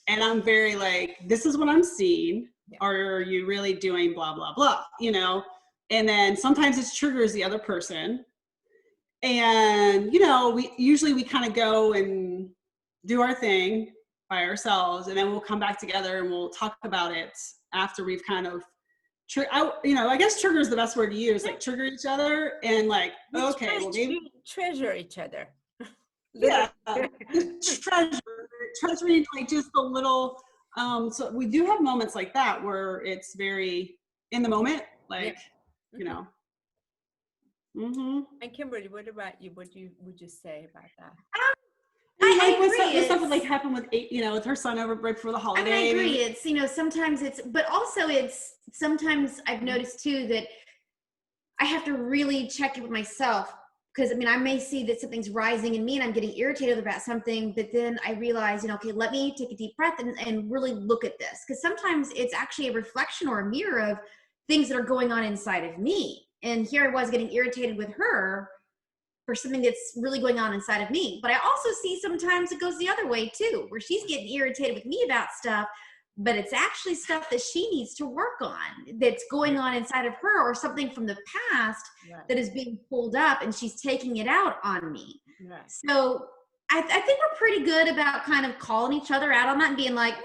And I'm very like, this is what I'm seeing. Are you really doing blah, blah, blah, you know? And then sometimes it triggers the other person. And, you know, we kind of go and do our thing by ourselves, and then we'll come back together and we'll talk about it after we've kind of, I guess trigger is the best word to use, like trigger each other and like, okay, well maybe treasure each other. Treasuring like just a little, so we do have moments like that where it's very in the moment, like, you know. And Kimberly, what about you? What would you say about that? I agree. This stuff would like happen with, you know, with her son over right before the holiday. I mean, I agree. It's, you know, sometimes it's, but also it's, sometimes I've noticed too that I have to really check it with myself, because I mean, I may see that something's rising in me and I'm getting irritated about something, but then I realize, you know, okay, let me take a deep breath and really look at this. Because sometimes it's actually a reflection or a mirror of things that are going on inside of me. And here I was getting irritated with her for something that's really going on inside of me. But I also see sometimes it goes the other way too, where she's getting irritated with me about stuff, but it's actually stuff that she needs to work on that's going on inside of her, or something from the past that is being pulled up and she's taking it out on me. So I think we're pretty good about kind of calling each other out on that and being like,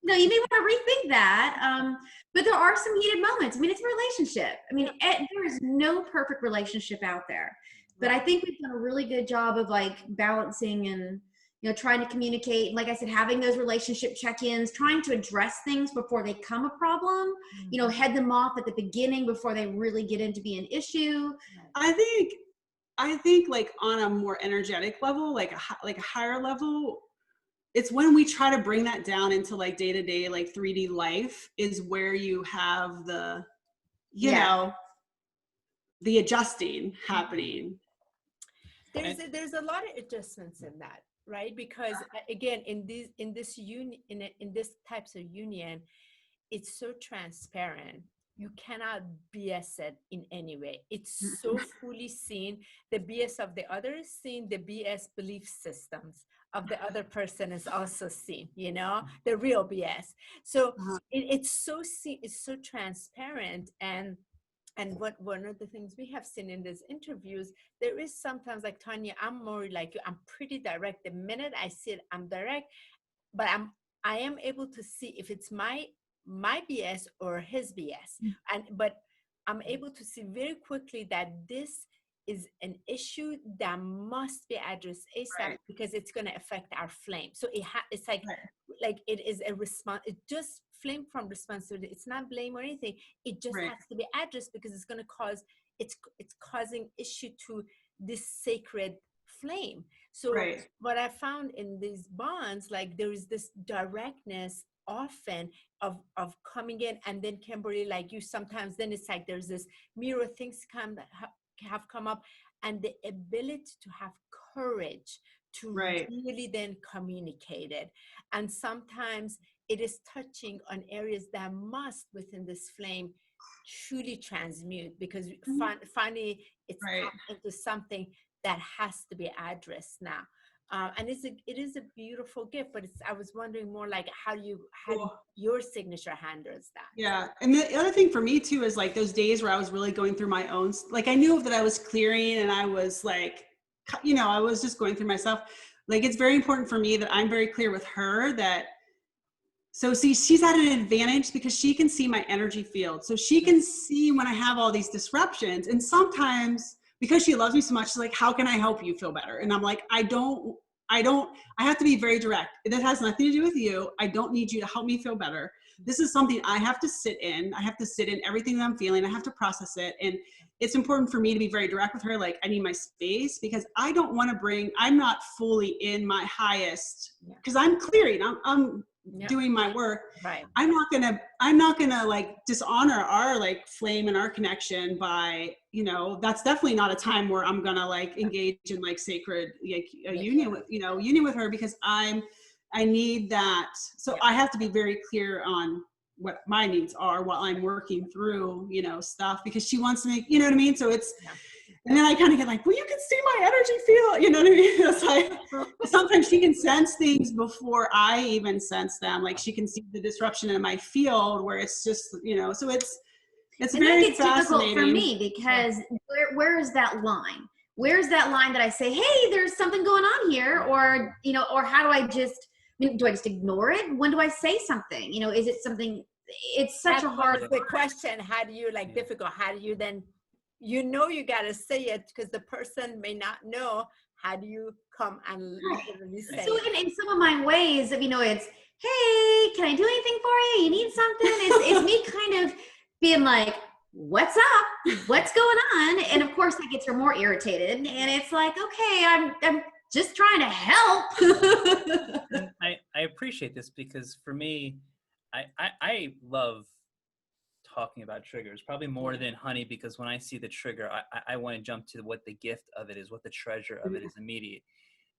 no, you may want to rethink that. But there are some heated moments. I mean, it's a relationship. I mean, there is no perfect relationship out there. But I think we've done a really good job of like balancing and, you know, trying to communicate. Like I said, having those relationship check-ins, trying to address things before they become a problem, you know, head them off at the beginning before they really get into being an issue. I think like on a more energetic level, like a higher level, it's when we try to bring that down into like day-to-day, like 3D life is where you have the, you know, the adjusting happening. There's a lot of adjustments in that, right? Because again, in this types of union, it's so transparent. You cannot BS it in any way. It's so fully seen. The BS of the other is seen. The BS belief systems of the other person is also seen, you know, the real BS. So it's so transparent. And what one of the things we have seen in these interviews, there is sometimes, like Tanya, I'm more like you. I'm pretty direct. The minute I see it, I'm direct, but I am able to see if it's my BS or his BS. But I'm able to see very quickly that this is an issue that must be addressed ASAP, because it's going to affect our flame. So it's like it is a response. It just flame from responsibility. It's not blame or anything. It just has to be addressed, because it's going to cause, it's causing issue to this sacred flame. So what I found in these bonds, like there is this directness often of coming in, and then Kimberly, like you, sometimes then it's like there's this mirror things have come up, and the ability to have courage to really then communicate it. And sometimes it is touching on areas that must within this flame truly transmute, because finally it's tapped into something that has to be addressed now. And it is a beautiful gift, but I was wondering more like how your signature handles that. Yeah. And the other thing for me too is like those days where I was really going through my own, like I knew that I was clearing, and I was like, you know, I was just going through myself. Like, it's very important for me that I'm very clear with her that, so see, she's at an advantage because she can see my energy field. So she can see when I have all these disruptions. And sometimes, because she loves me so much, she's like, how can I help you feel better? And I'm like, I have to be very direct. That has nothing to do with you. I don't need you to help me feel better. This is something I have to sit in. I have to sit in everything that I'm feeling. I have to process it. And it's important for me to be very direct with her. Like, I need my space, because I don't want to I'm not fully in my highest, because I'm clearing, I'm doing my work. I'm not gonna like dishonor our like flame and our connection by, you know, that's definitely not a time where I'm gonna like engage in like sacred like union with her, because I need that. So I have to be very clear on what my needs are while I'm working through, you know, stuff, because she wants to make, you know what I mean? So it's, and then I kind of get like, well, you can see my energy field, you know what I mean? It's like, sometimes she can sense things before I even sense them. Like, she can see the disruption in my field where it's just, you know, so it's very fascinating. Difficult for me, because where is that line? Where's that line that I say, hey, there's something going on here? Or, you know, or how do I just, do I just ignore it? When do I say something? You know, is it something, it's such a hard question. How do you difficult? How do you then, you know, you got to say it because the person may not know. How do you come and literally say so in some of my ways of, you know, it's, hey, can I do anything for you? You need something? It's me kind of being like, what's up? What's going on? And of course that gets her more irritated. And it's like, okay, I'm just trying to help. I appreciate this, because for me, I love talking about triggers, probably more than Honey, because when I see the trigger, I want to jump to what the gift of it is, what the treasure of it is immediate.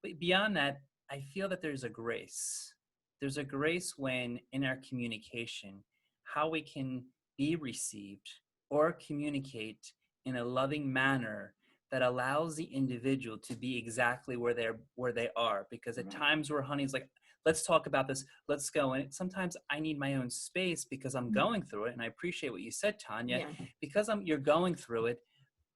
But beyond that, I feel that there's a grace. There's a grace when in our communication, how we can be received or communicate in a loving manner that allows the individual to be exactly where they are. Because at times where Honey's like, let's talk about this, let's go. And sometimes I need my own space because I'm going through it. And I appreciate what you said, Tanya, because you're going through it.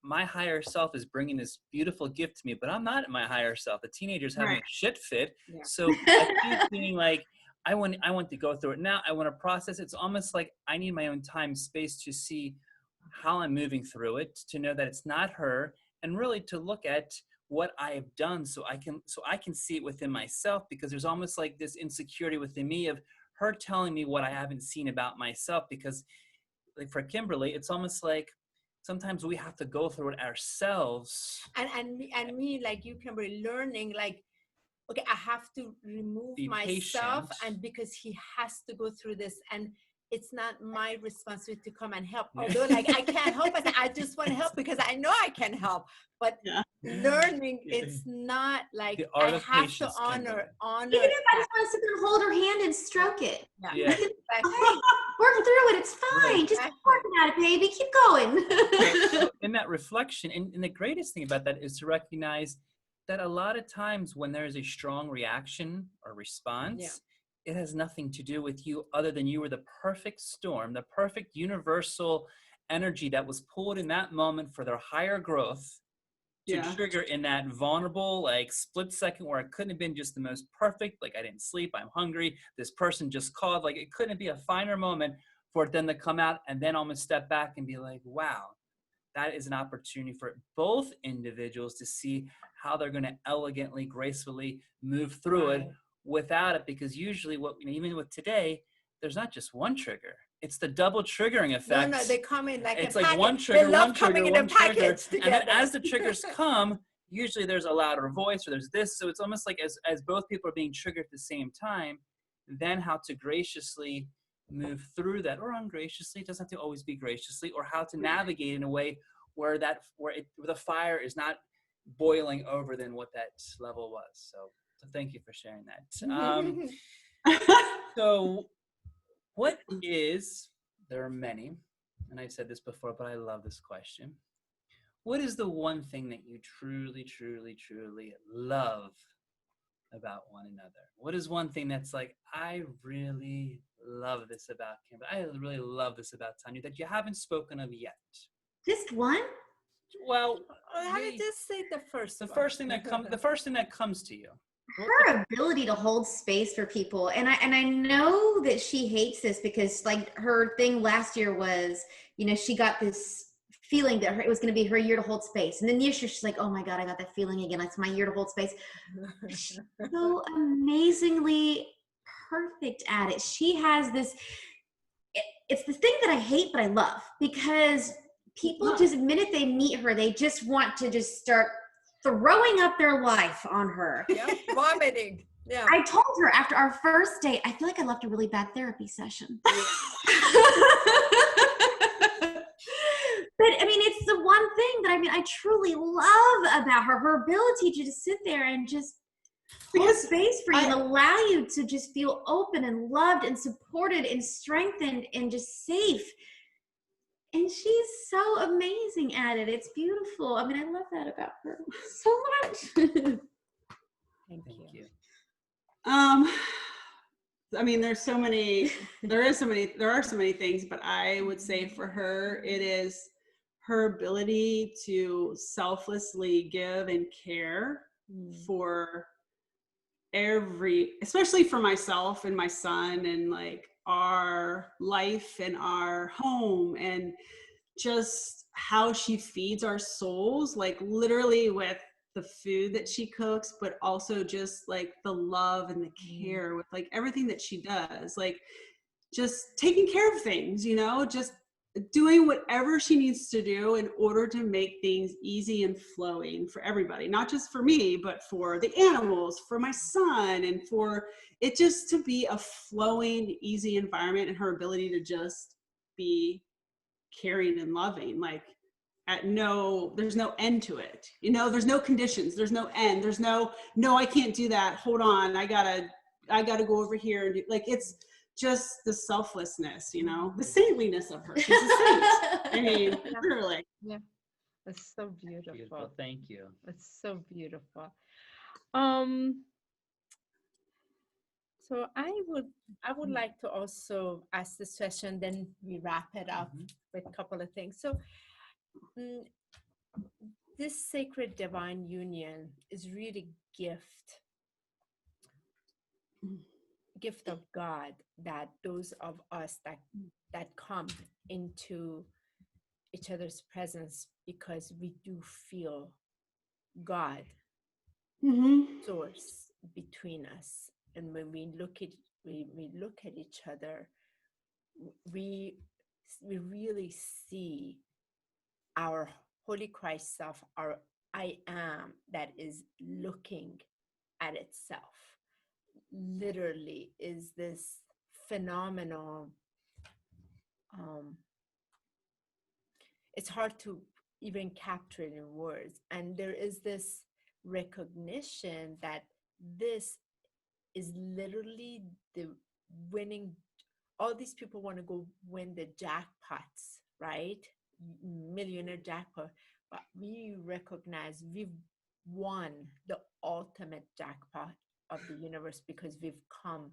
My higher self is bringing this beautiful gift to me, but I'm not my higher self. The teenager's having a shit fit. So I keep feeling like I want to go through it now. I want to process it. It's almost like I need my own time, space to see how I'm moving through it, to know that it's not her, and really to look at what I have done so I can see it within myself, because there's almost like this insecurity within me of her telling me what I haven't seen about myself. Because like for Kimberly, it's almost like sometimes we have to go through it ourselves. And me like you, Kimberly, learning like, okay, I have to remove myself, and because he has to go through this, and it's not my responsibility to come and help. Although like I can't help, I just want to help because I know I can help. But learning, it's not like I have to honor. Even if I just want to sit there and hold her hand and stroke it. Yeah. All right, work through it. It's fine. Right. Just keep working at it, baby. Keep going. In that reflection, and the greatest thing about that is to recognize that a lot of times when there is a strong reaction or response, it has nothing to do with you other than you were the perfect storm, the perfect universal energy that was pulled in that moment for their higher growth to trigger in that vulnerable, like split second where it couldn't have been just the most perfect, like I didn't sleep, I'm hungry, this person just called, like it couldn't be a finer moment for it then to come out and then almost step back and be like, wow, that is an opportunity for both individuals to see how they're going to elegantly, gracefully move through it without it. Because usually what, even with today, there's not just one trigger. It's the double triggering effect. No, they come in like it's a like packet. one trigger, they love one trigger, coming in one a trigger. package together. And then as the triggers come, usually there's a louder voice or there's this. So it's almost like as both people are being triggered at the same time, then how to graciously move through that, or ungraciously, it doesn't have to always be graciously, or how to navigate in a way where where the fire is not boiling over than what that level was. So thank you for sharing that. So what is, there are many, and I've said this before, but I love this question. What is the one thing that you truly, truly, truly love about one another? What is one thing that's like, I really love this about Kimberly, I really love this about Tanya, that you haven't spoken of yet? Just one? Well, how did you say the first thing that comes to you? Her ability to hold space for people. And I know that she hates this because like her thing last year was, you know, she got this feeling that it was going to be her year to hold space. And then this year she's like, oh my God, I got that feeling again. It's my year to hold space. She's so amazingly perfect at it. She has this, it's the thing that I hate, but I love, because people just, the minute they meet her, they just want to just start throwing up their life on her. Yeah, vomiting. Yeah. I told her after our first date, I feel like I left a really bad therapy session. But I mean, it's the one thing that I truly love about her, her ability to just sit there and just hold space for you and allow you to just feel open and loved and supported and strengthened and just safe. And she's so amazing at it. It's beautiful. I mean, I love that about her so much. Thank you. I mean, there are so many things, but I would say for her, it is her ability to selflessly give and care for especially for myself and my son and like our life and our home, and just how she feeds our souls, like literally with the food that she cooks, but also just like the love and the care with like everything that she does, like just taking care of things, you know, just doing whatever she needs to do in order to make things easy and flowing for everybody, not just for me, but for the animals, for my son, and for it just to be a flowing, easy environment, and her ability to just be caring and loving, like there's no end to it, you know, there's no conditions, there's no end, there's no I can't do that, hold on, I gotta go over here and do, like, it's just the selflessness, you know, the saintliness of her. She's a saint. I mean, literally. Yeah, it's so beautiful. Beautiful. Thank you. It's so beautiful. So I would like to also ask this question, then we wrap it up with a couple of things. So this sacred divine union is really gift of God, that those of us that come into each other's presence because we do feel God source between us. And when we look at each other, we really see our Holy Christ self, our I am, that is looking at itself. Literally is this phenomenal it's hard to even capture it in words. And there is this recognition that this is literally the winning. All these people want to go win the jackpots, right? Millionaire jackpot. But we recognize we've won the ultimate jackpot of the universe because we've come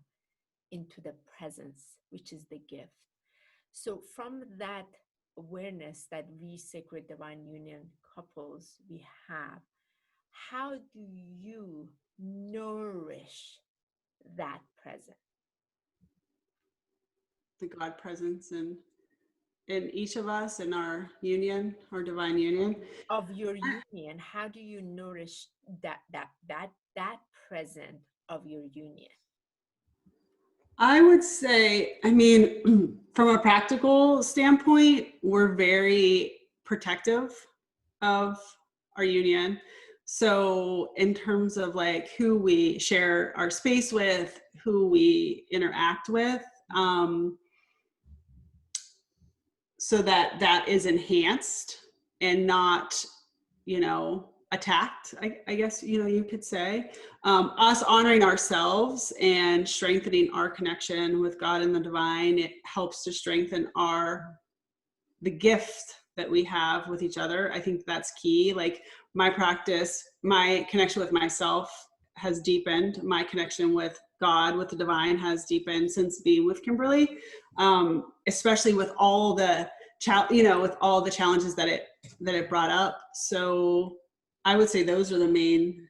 into the presence, which is the gift. So from that awareness that we Sacred Divine Union couples we have, how do you nourish that presence? The God presence in each of us, in our union, our divine union. Of your union, how do you nourish that present of your union? I would say, I mean, from a practical standpoint, we're very protective of our union. So in terms of like who we share our space with, who we interact with, so that is enhanced and not, attacked, I guess, you could say. Us honoring ourselves and strengthening our connection with God and the divine, it helps to strengthen the gift that we have with each other. I think that's key. Like my practice, my connection with myself has deepened. My connection with God, with the divine, has deepened since being with Kimberly, especially with all the with all the challenges that it brought up. So I would say those are the main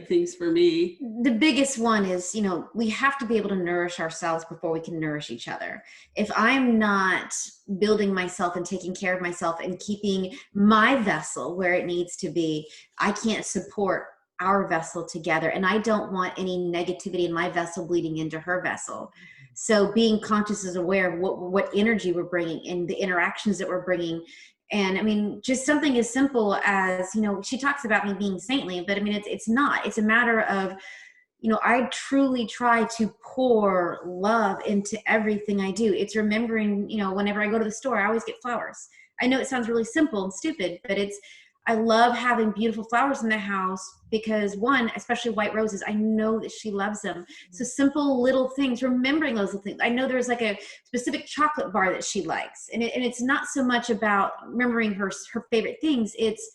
things for me. The biggest one is, we have to be able to nourish ourselves before we can nourish each other. If I'm not building myself and taking care of myself and keeping my vessel where it needs to be, I can't support our vessel together. And I don't want any negativity in my vessel bleeding into her vessel. So being conscious is aware of what energy we're bringing and the interactions that we're bringing. And I mean, just something as simple as, she talks about me being saintly, but I mean, it's not. It's a matter of, I truly try to pour love into everything I do. It's remembering, whenever I go to the store, I always get flowers. I know it sounds really simple and stupid, but I love having beautiful flowers in the house because, one, especially white roses, I know that she loves them. So simple little things, remembering those little things. I know there's like a specific chocolate bar that she likes. And it's not so much about remembering her favorite things. It's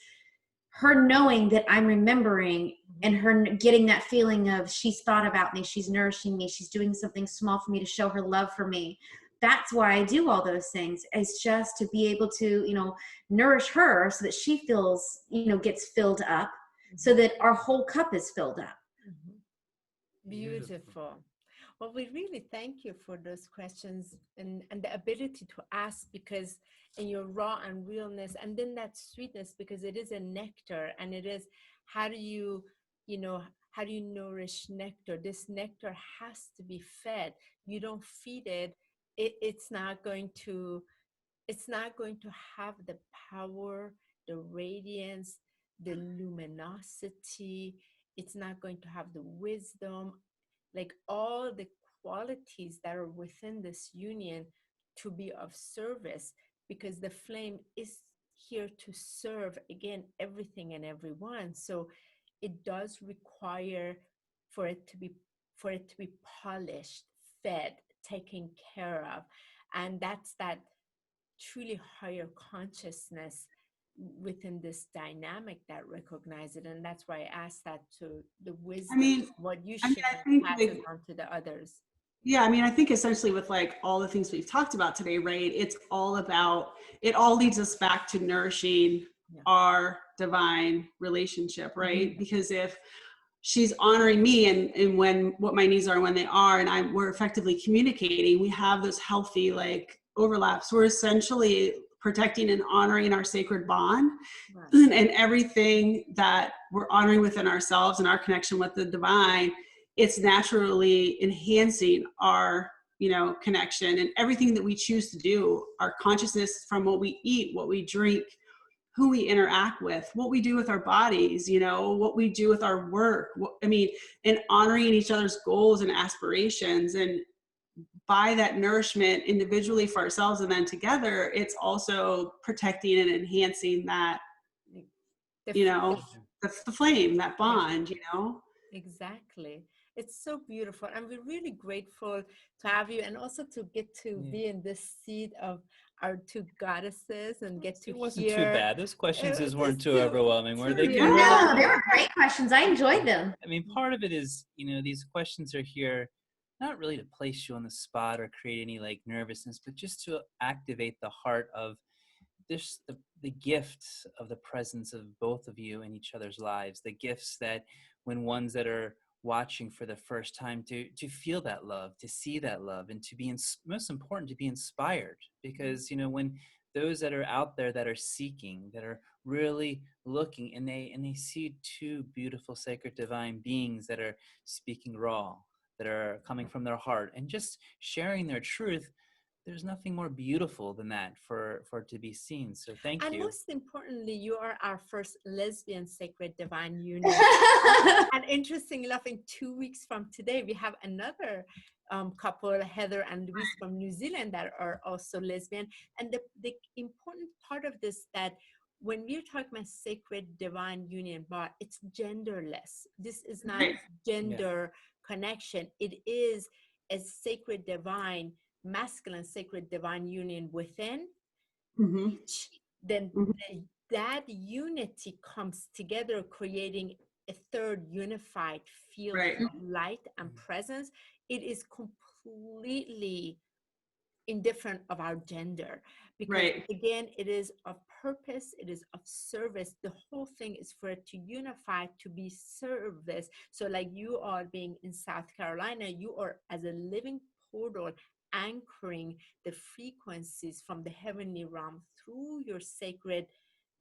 her knowing that I'm remembering and her getting that feeling of she's thought about me, she's nourishing me, she's doing something small for me to show her love for me. That's why I do all those things. It's just to be able to, nourish her so that she feels, gets filled up, so that our whole cup is filled up. Beautiful. Well, we really thank you for those questions and the ability to ask, because in your raw and realness, and then that sweetness, because it is a nectar, and it is, how do you nourish nectar? This nectar has to be fed. You don't feed it, it's not going to have the power, the radiance, the luminosity. It's not going to have the wisdom, like all the qualities that are within this union to be of service, because the flame is here to serve, again, everything and everyone. So it does require for it to be polished, fed, taken care of. And that's that truly higher consciousness within this dynamic that recognize it. And that's why I asked that to the wisdom, what you should pass it on to the others. Yeah, I think essentially with all the things we've talked about today, right, it's all about, it all leads us back to nourishing our divine relationship, right? Mm-hmm. Because if she's honoring me and when what my needs are when they are, and we're effectively communicating, we have those healthy overlaps. We're essentially protecting and honoring our sacred bond, right. And everything that we're honoring within ourselves and our connection with the divine, it's naturally enhancing our connection, and everything that we choose to do, our consciousness, from what we eat, what we drink, who we interact with, what we do with our bodies, what we do with our work, and honoring each other's goals and aspirations, and by that nourishment individually for ourselves and then together, it's also protecting and enhancing that, you know, the flame, that bond, you know? Exactly. It's so beautiful. And we're really grateful to have you and also to get to be in this seat of our two goddesses and get to It wasn't hear. too bad. Those questions weren't too overwhelming, were they? No, they were great questions. I enjoyed them. I mean, part of it is, you know, these questions are here not really to place you on the spot or create any like nervousness, but just to activate the heart of this, the gifts of the presence of both of you in each other's lives, the gifts that when ones that are watching for the first time to feel that love, to see that love, and to be most important, to be inspired. Because, you know, when those that are out there that are seeking, that are really looking, and they see two beautiful sacred divine beings that are speaking raw, that are coming from their heart and just sharing their truth, there's nothing more beautiful than that for it to be seen. So thank you. And most importantly, you are our first lesbian sacred divine union. And interestingly enough, in 2 weeks from today, we have another couple, Heather and Louise from New Zealand, that are also lesbian. And the important part of this, that when we're talking about sacred divine union, but it's genderless. This is not gender connection. It is a sacred divine masculine sacred divine union within each, then that unity comes together, creating a third unified field of light and presence. It is completely indifferent of our gender, because again, it is of purpose, it is of service. The whole thing is for it to unify, to be service. So like you are being in South Carolina, you are as a living portal anchoring the frequencies from the heavenly realm through your sacred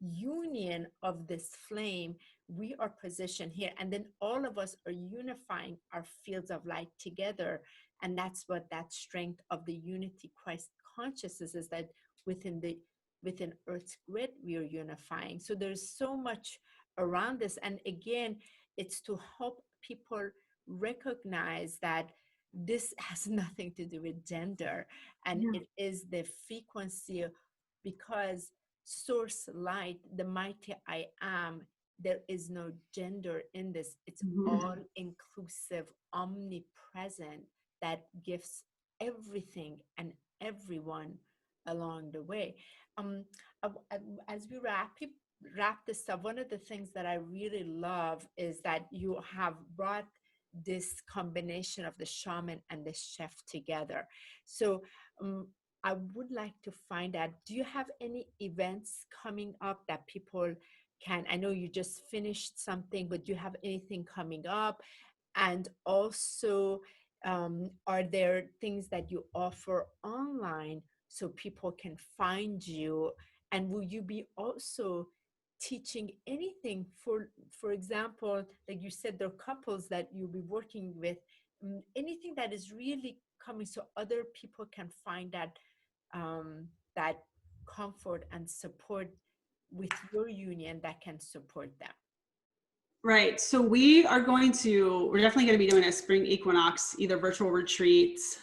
union of this flame. We are positioned here, and then all of us are unifying our fields of light together. And that's what that strength of the unity Christ consciousness is, that within Earth's grid we are unifying. So there's so much around this, and again, it's to help people recognize that this has nothing to do with gender, and it is the frequency, because source light, the mighty I am, there is no gender in this. It's all inclusive, omnipresent, that gives everything and everyone along the way. As we wrap this up, one of the things that I really love is that you have brought this combination of the shaman and the chef together. So I would like to find out, do you have any events coming up that people can, I know you just finished something, but do you have anything coming up? And also, are there things that you offer online so people can find you? And will you be also teaching anything, for example, like you said, there are couples that you'll be working with, anything that is really coming so other people can find that that comfort and support with your union that can support them? Right. So we're definitely going to be doing a spring equinox, either virtual retreats,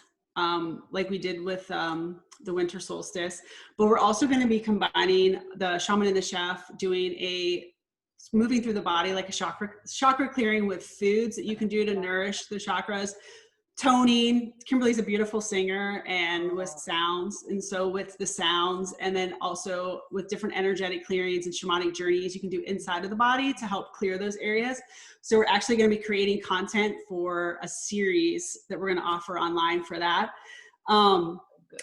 like we did with the winter solstice, but we're also going to be combining the Shaman and the Chef, moving through the body like a chakra clearing with foods that you can do to nourish the chakras. Toning. Kimberly's a beautiful singer, and with sounds. And so with the sounds, and then also with different energetic clearings and shamanic journeys you can do inside of the body to help clear those areas. So we're actually going to be creating content for a series that we're going to offer online for that.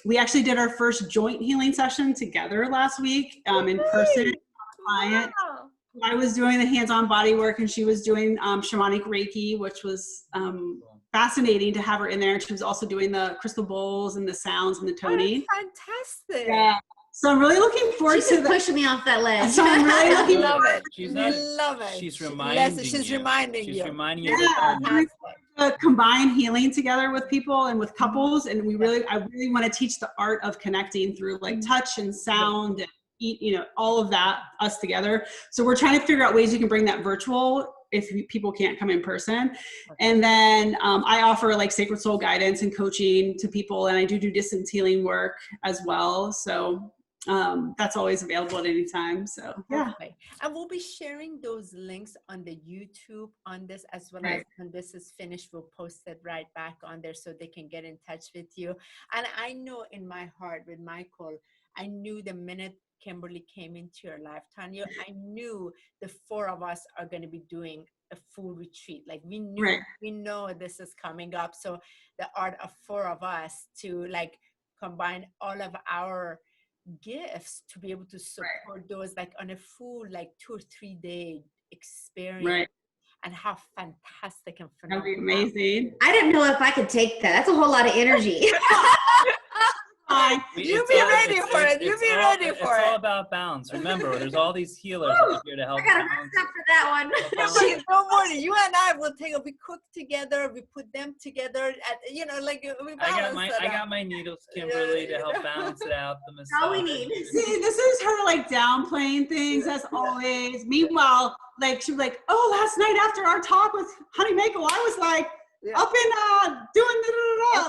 We actually did our first joint healing session together last week in person. Client. I was doing the hands-on body work, and she was doing shamanic Reiki, which was fascinating to have her in there. And she was also doing the crystal bowls and the sounds and the toning. Oh, fantastic. Yeah. So I'm really looking forward to pushing me off that ledge. So I'm really looking love forward. it. She's reminding you. She's reminding you. To combine healing together with people and with couples. And I really want to teach the art of connecting through like touch and sound and all of that, us together. So we're trying to figure out ways we can bring that virtual if people can't come in person. And then I offer like sacred soul guidance and coaching to people, and I do distance healing work as well. So that's always available at any time. So yeah. Okay. And we'll be sharing those links on the YouTube on this, as well as Right. when this is finished, we'll post it right back on there so they can get in touch with you. And I know in my heart with Michael, I knew the minute Kimberly came into your life, Tanya, I knew the four of us are going to be doing a full retreat. Like we knew, Right. we know this is coming up. So the art of four of us to like combine all of our gifts to be able to support those like on a full like 2 or 3 day experience. Right. And how fantastic and That'd be phenomenal. amazing. I didn't know if I could take that. That's a whole lot of energy. You be ready for it. You be ready for it. It's all about balance. Remember, there's all these healers out here to help I gotta balance. rest up for that one. Don't worry. You and I will take it. We cook together. We put them together. At, you know, like we balance I got my needles, Kimberly, to help balance it out. The massage. All we need. See, this is her like downplaying things as always. Meanwhile, like she was like, oh, last night after our talk with HoniB Michael, I was like up in doing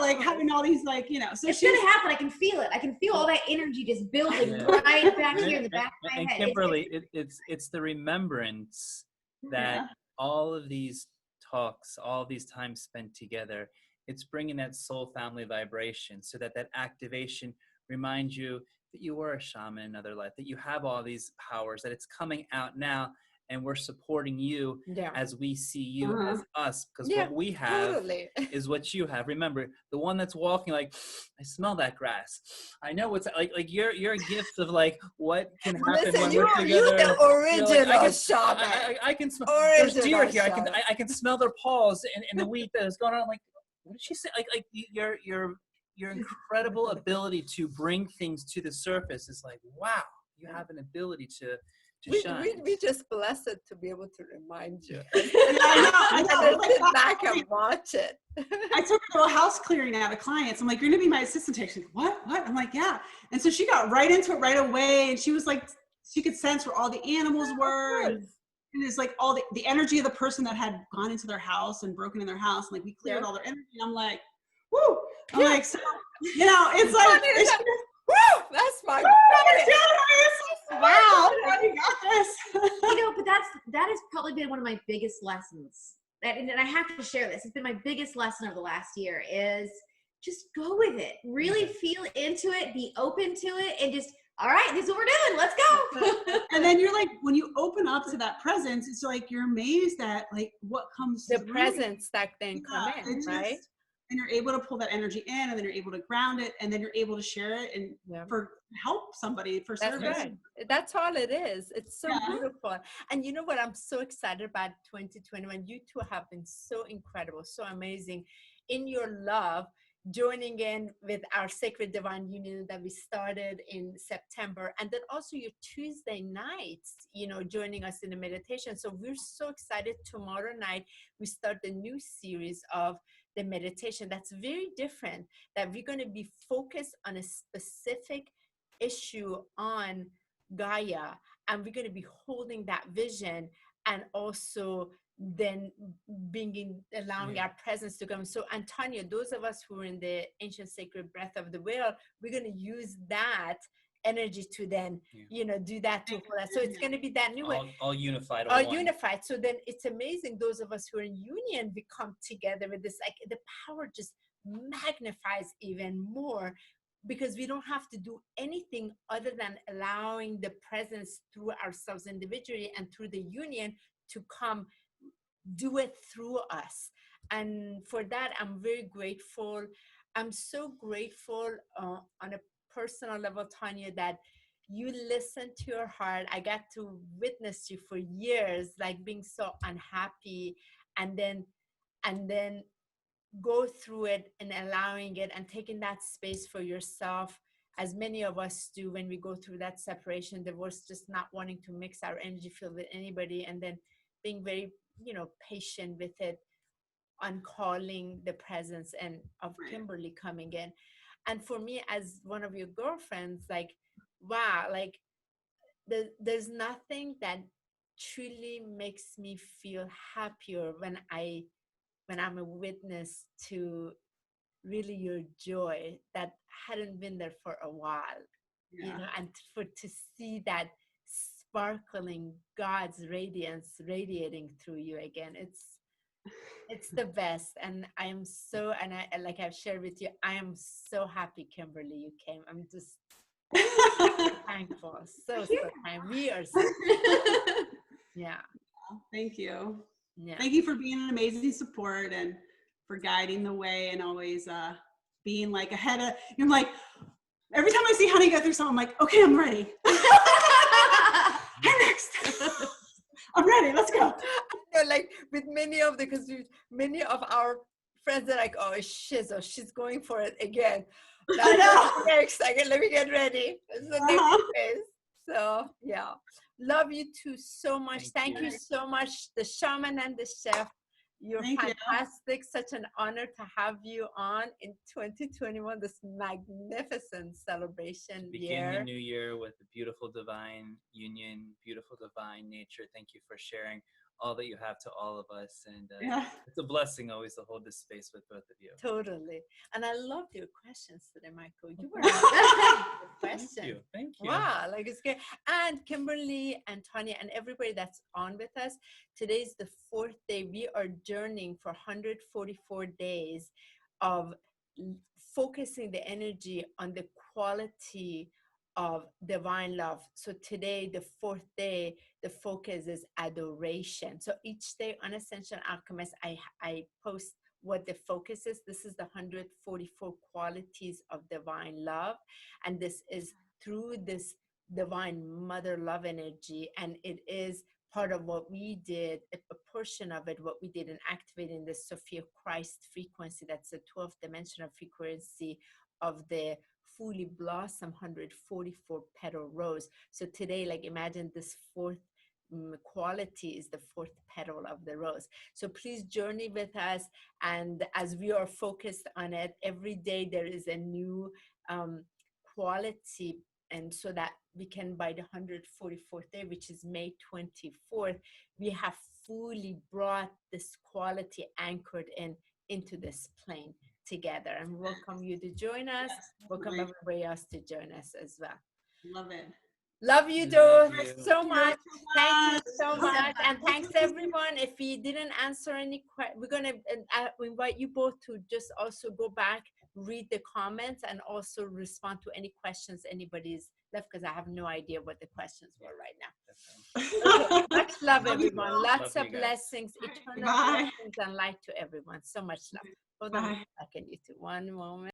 like having all these like, you know. So it's gonna happen. I can feel it. I can feel all that energy just building right back here in the back of my and head. Kimberly, it's the remembrance that all of these talks, all these times spent together, it's bringing that soul family vibration, so that activation reminds you that you were a shaman in another life, that you have all these powers, that it's coming out now, and we're supporting you as we see you as us, because what we have is what you have. Remember, the one that's walking like, I smell that grass. I know what's like your gift of like what can happen when we're together. You're the original like, shaman. I can smell. There's deer here. I can smell their paws in the wheat that is going on. I'm like, what did she say? Like your incredible ability to bring things to the surface is like, wow, you have an ability to shine. We just blessed to be able to remind you. I know. Sit back and watch it. I took her to a house clearing out of clients. I'm like, you're gonna be my assistant tech. She's like, what? I'm like, yeah. And so she got right into it right away, and she was like, she could sense where all the animals were, and it's like all the energy of the person that had gone into their house and broken in their house, and like we cleared all their energy. And I'm like, woo! I'm like, so, you know, it's like, woo! That's my wow, you got this. You know, but that has probably been one of my biggest lessons. And I have to share this. It's been my biggest lesson of the last year is just go with it. Really feel into it, be open to it, and just, all right, this is what we're doing. Let's go. And then you're like, when you open up to that presence, it's like you're amazed at like what comes the through. presence that then come in, right? And you're able to pull that energy in, and then you're able to ground it, and then you're able to share it and for help somebody for service. That's right. That's all it is. It's so beautiful. And you know what? I'm so excited about 2021. You two have been so incredible, so amazing in your love, joining in with our Sacred Divine Union that we started in September. And then also your Tuesday nights, you know, joining us in the meditation. So we're so excited. Tomorrow night, we start the new series of the meditation that's very different, that we're going to be focused on a specific issue on Gaia, and we're going to be holding that vision, and also then allowing our presence to come. So Antonia, those of us who are in the ancient sacred breath of the whale, we're going to use that energy to then you know, do that to hold that. So it's going to be that new way, all unified, unified. So then it's amazing, those of us who are in union, we come together with this, like the power just magnifies even more, because we don't have to do anything other than allowing the presence through ourselves individually and through the union to come do it through us. And for that, I'm very grateful. I'm so grateful on a personal level, Tanya, that you listen to your heart. I got to witness you for years, like being so unhappy, and then go through it and allowing it and taking that space for yourself, as many of us do when we go through that separation, divorce, just not wanting to mix our energy field with anybody, and then being very, you know, patient with it, on calling the presence and of Kimberly coming in. And for me, as one of your girlfriends, like, wow, like there's nothing that truly makes me feel happier when I'm a witness to really your joy that hadn't been there for a while. Yeah. You know, and to see that sparkling God's radiance radiating through you again, it's the best. And I am so, and I, like I've shared with you, I am so happy, Kimberly, you came. I'm just thankful. So kind. We are so yeah. Thank you. Yeah. Thank you for being an amazing support and for guiding the way and always being like ahead of, you're like, every time I see Honey go through something, I'm like, okay, I'm ready. I'm next. I'm ready. Let's go. You know, like with many of our friends are like, oh, she's going for it again. I know. Next, let me get ready. It's the next phase. So yeah, love you too so much. Thank you so much, the Shaman and the Chef. You're fantastic. Such an honor to have you on in 2021, this magnificent celebration Begin the new year with a beautiful divine union, beautiful divine nature. Thank you for sharing all that you have to all of us. And it's a blessing always to hold this space with both of you. Totally. And I love your questions today, Michael. You were good questions. Thank you. Wow, like it's good. And Kimberly and Tanya and everybody that's on with us, today's the 4th day. We are journeying for 144 days of focusing the energy on the quality of divine love. So today, the 4th day, the focus is adoration. So each day on Ascension Alchemist, I post what the focus is. This is the 144 qualities of divine love. And this is through this divine mother love energy. And it is part of what we did, a portion of it, what we did in activating the Sophia Christ frequency. That's the 12th dimensional frequency of the fully blossom 144 petal rose. So today, like imagine this 4th quality is the 4th petal of the rose. So please journey with us. And as we are focused on it, every day there is a new quality. And so that we can, by the 144th day, which is May 24th, we have fully brought this quality anchored into this plane together. And welcome you to join us. Welcome everybody else to join us as well. Love it. Love you, Joe, so much. Thank you so much. And thanks, everyone. If we didn't answer any questions, we're going to invite you both to just also go back, read the comments, and also respond to any questions anybody's left, because I have no idea what the questions were right now. Okay, much love, everyone. Lots of blessings, eternal blessings and light to everyone. So much love. Hold on a second, you two. One moment.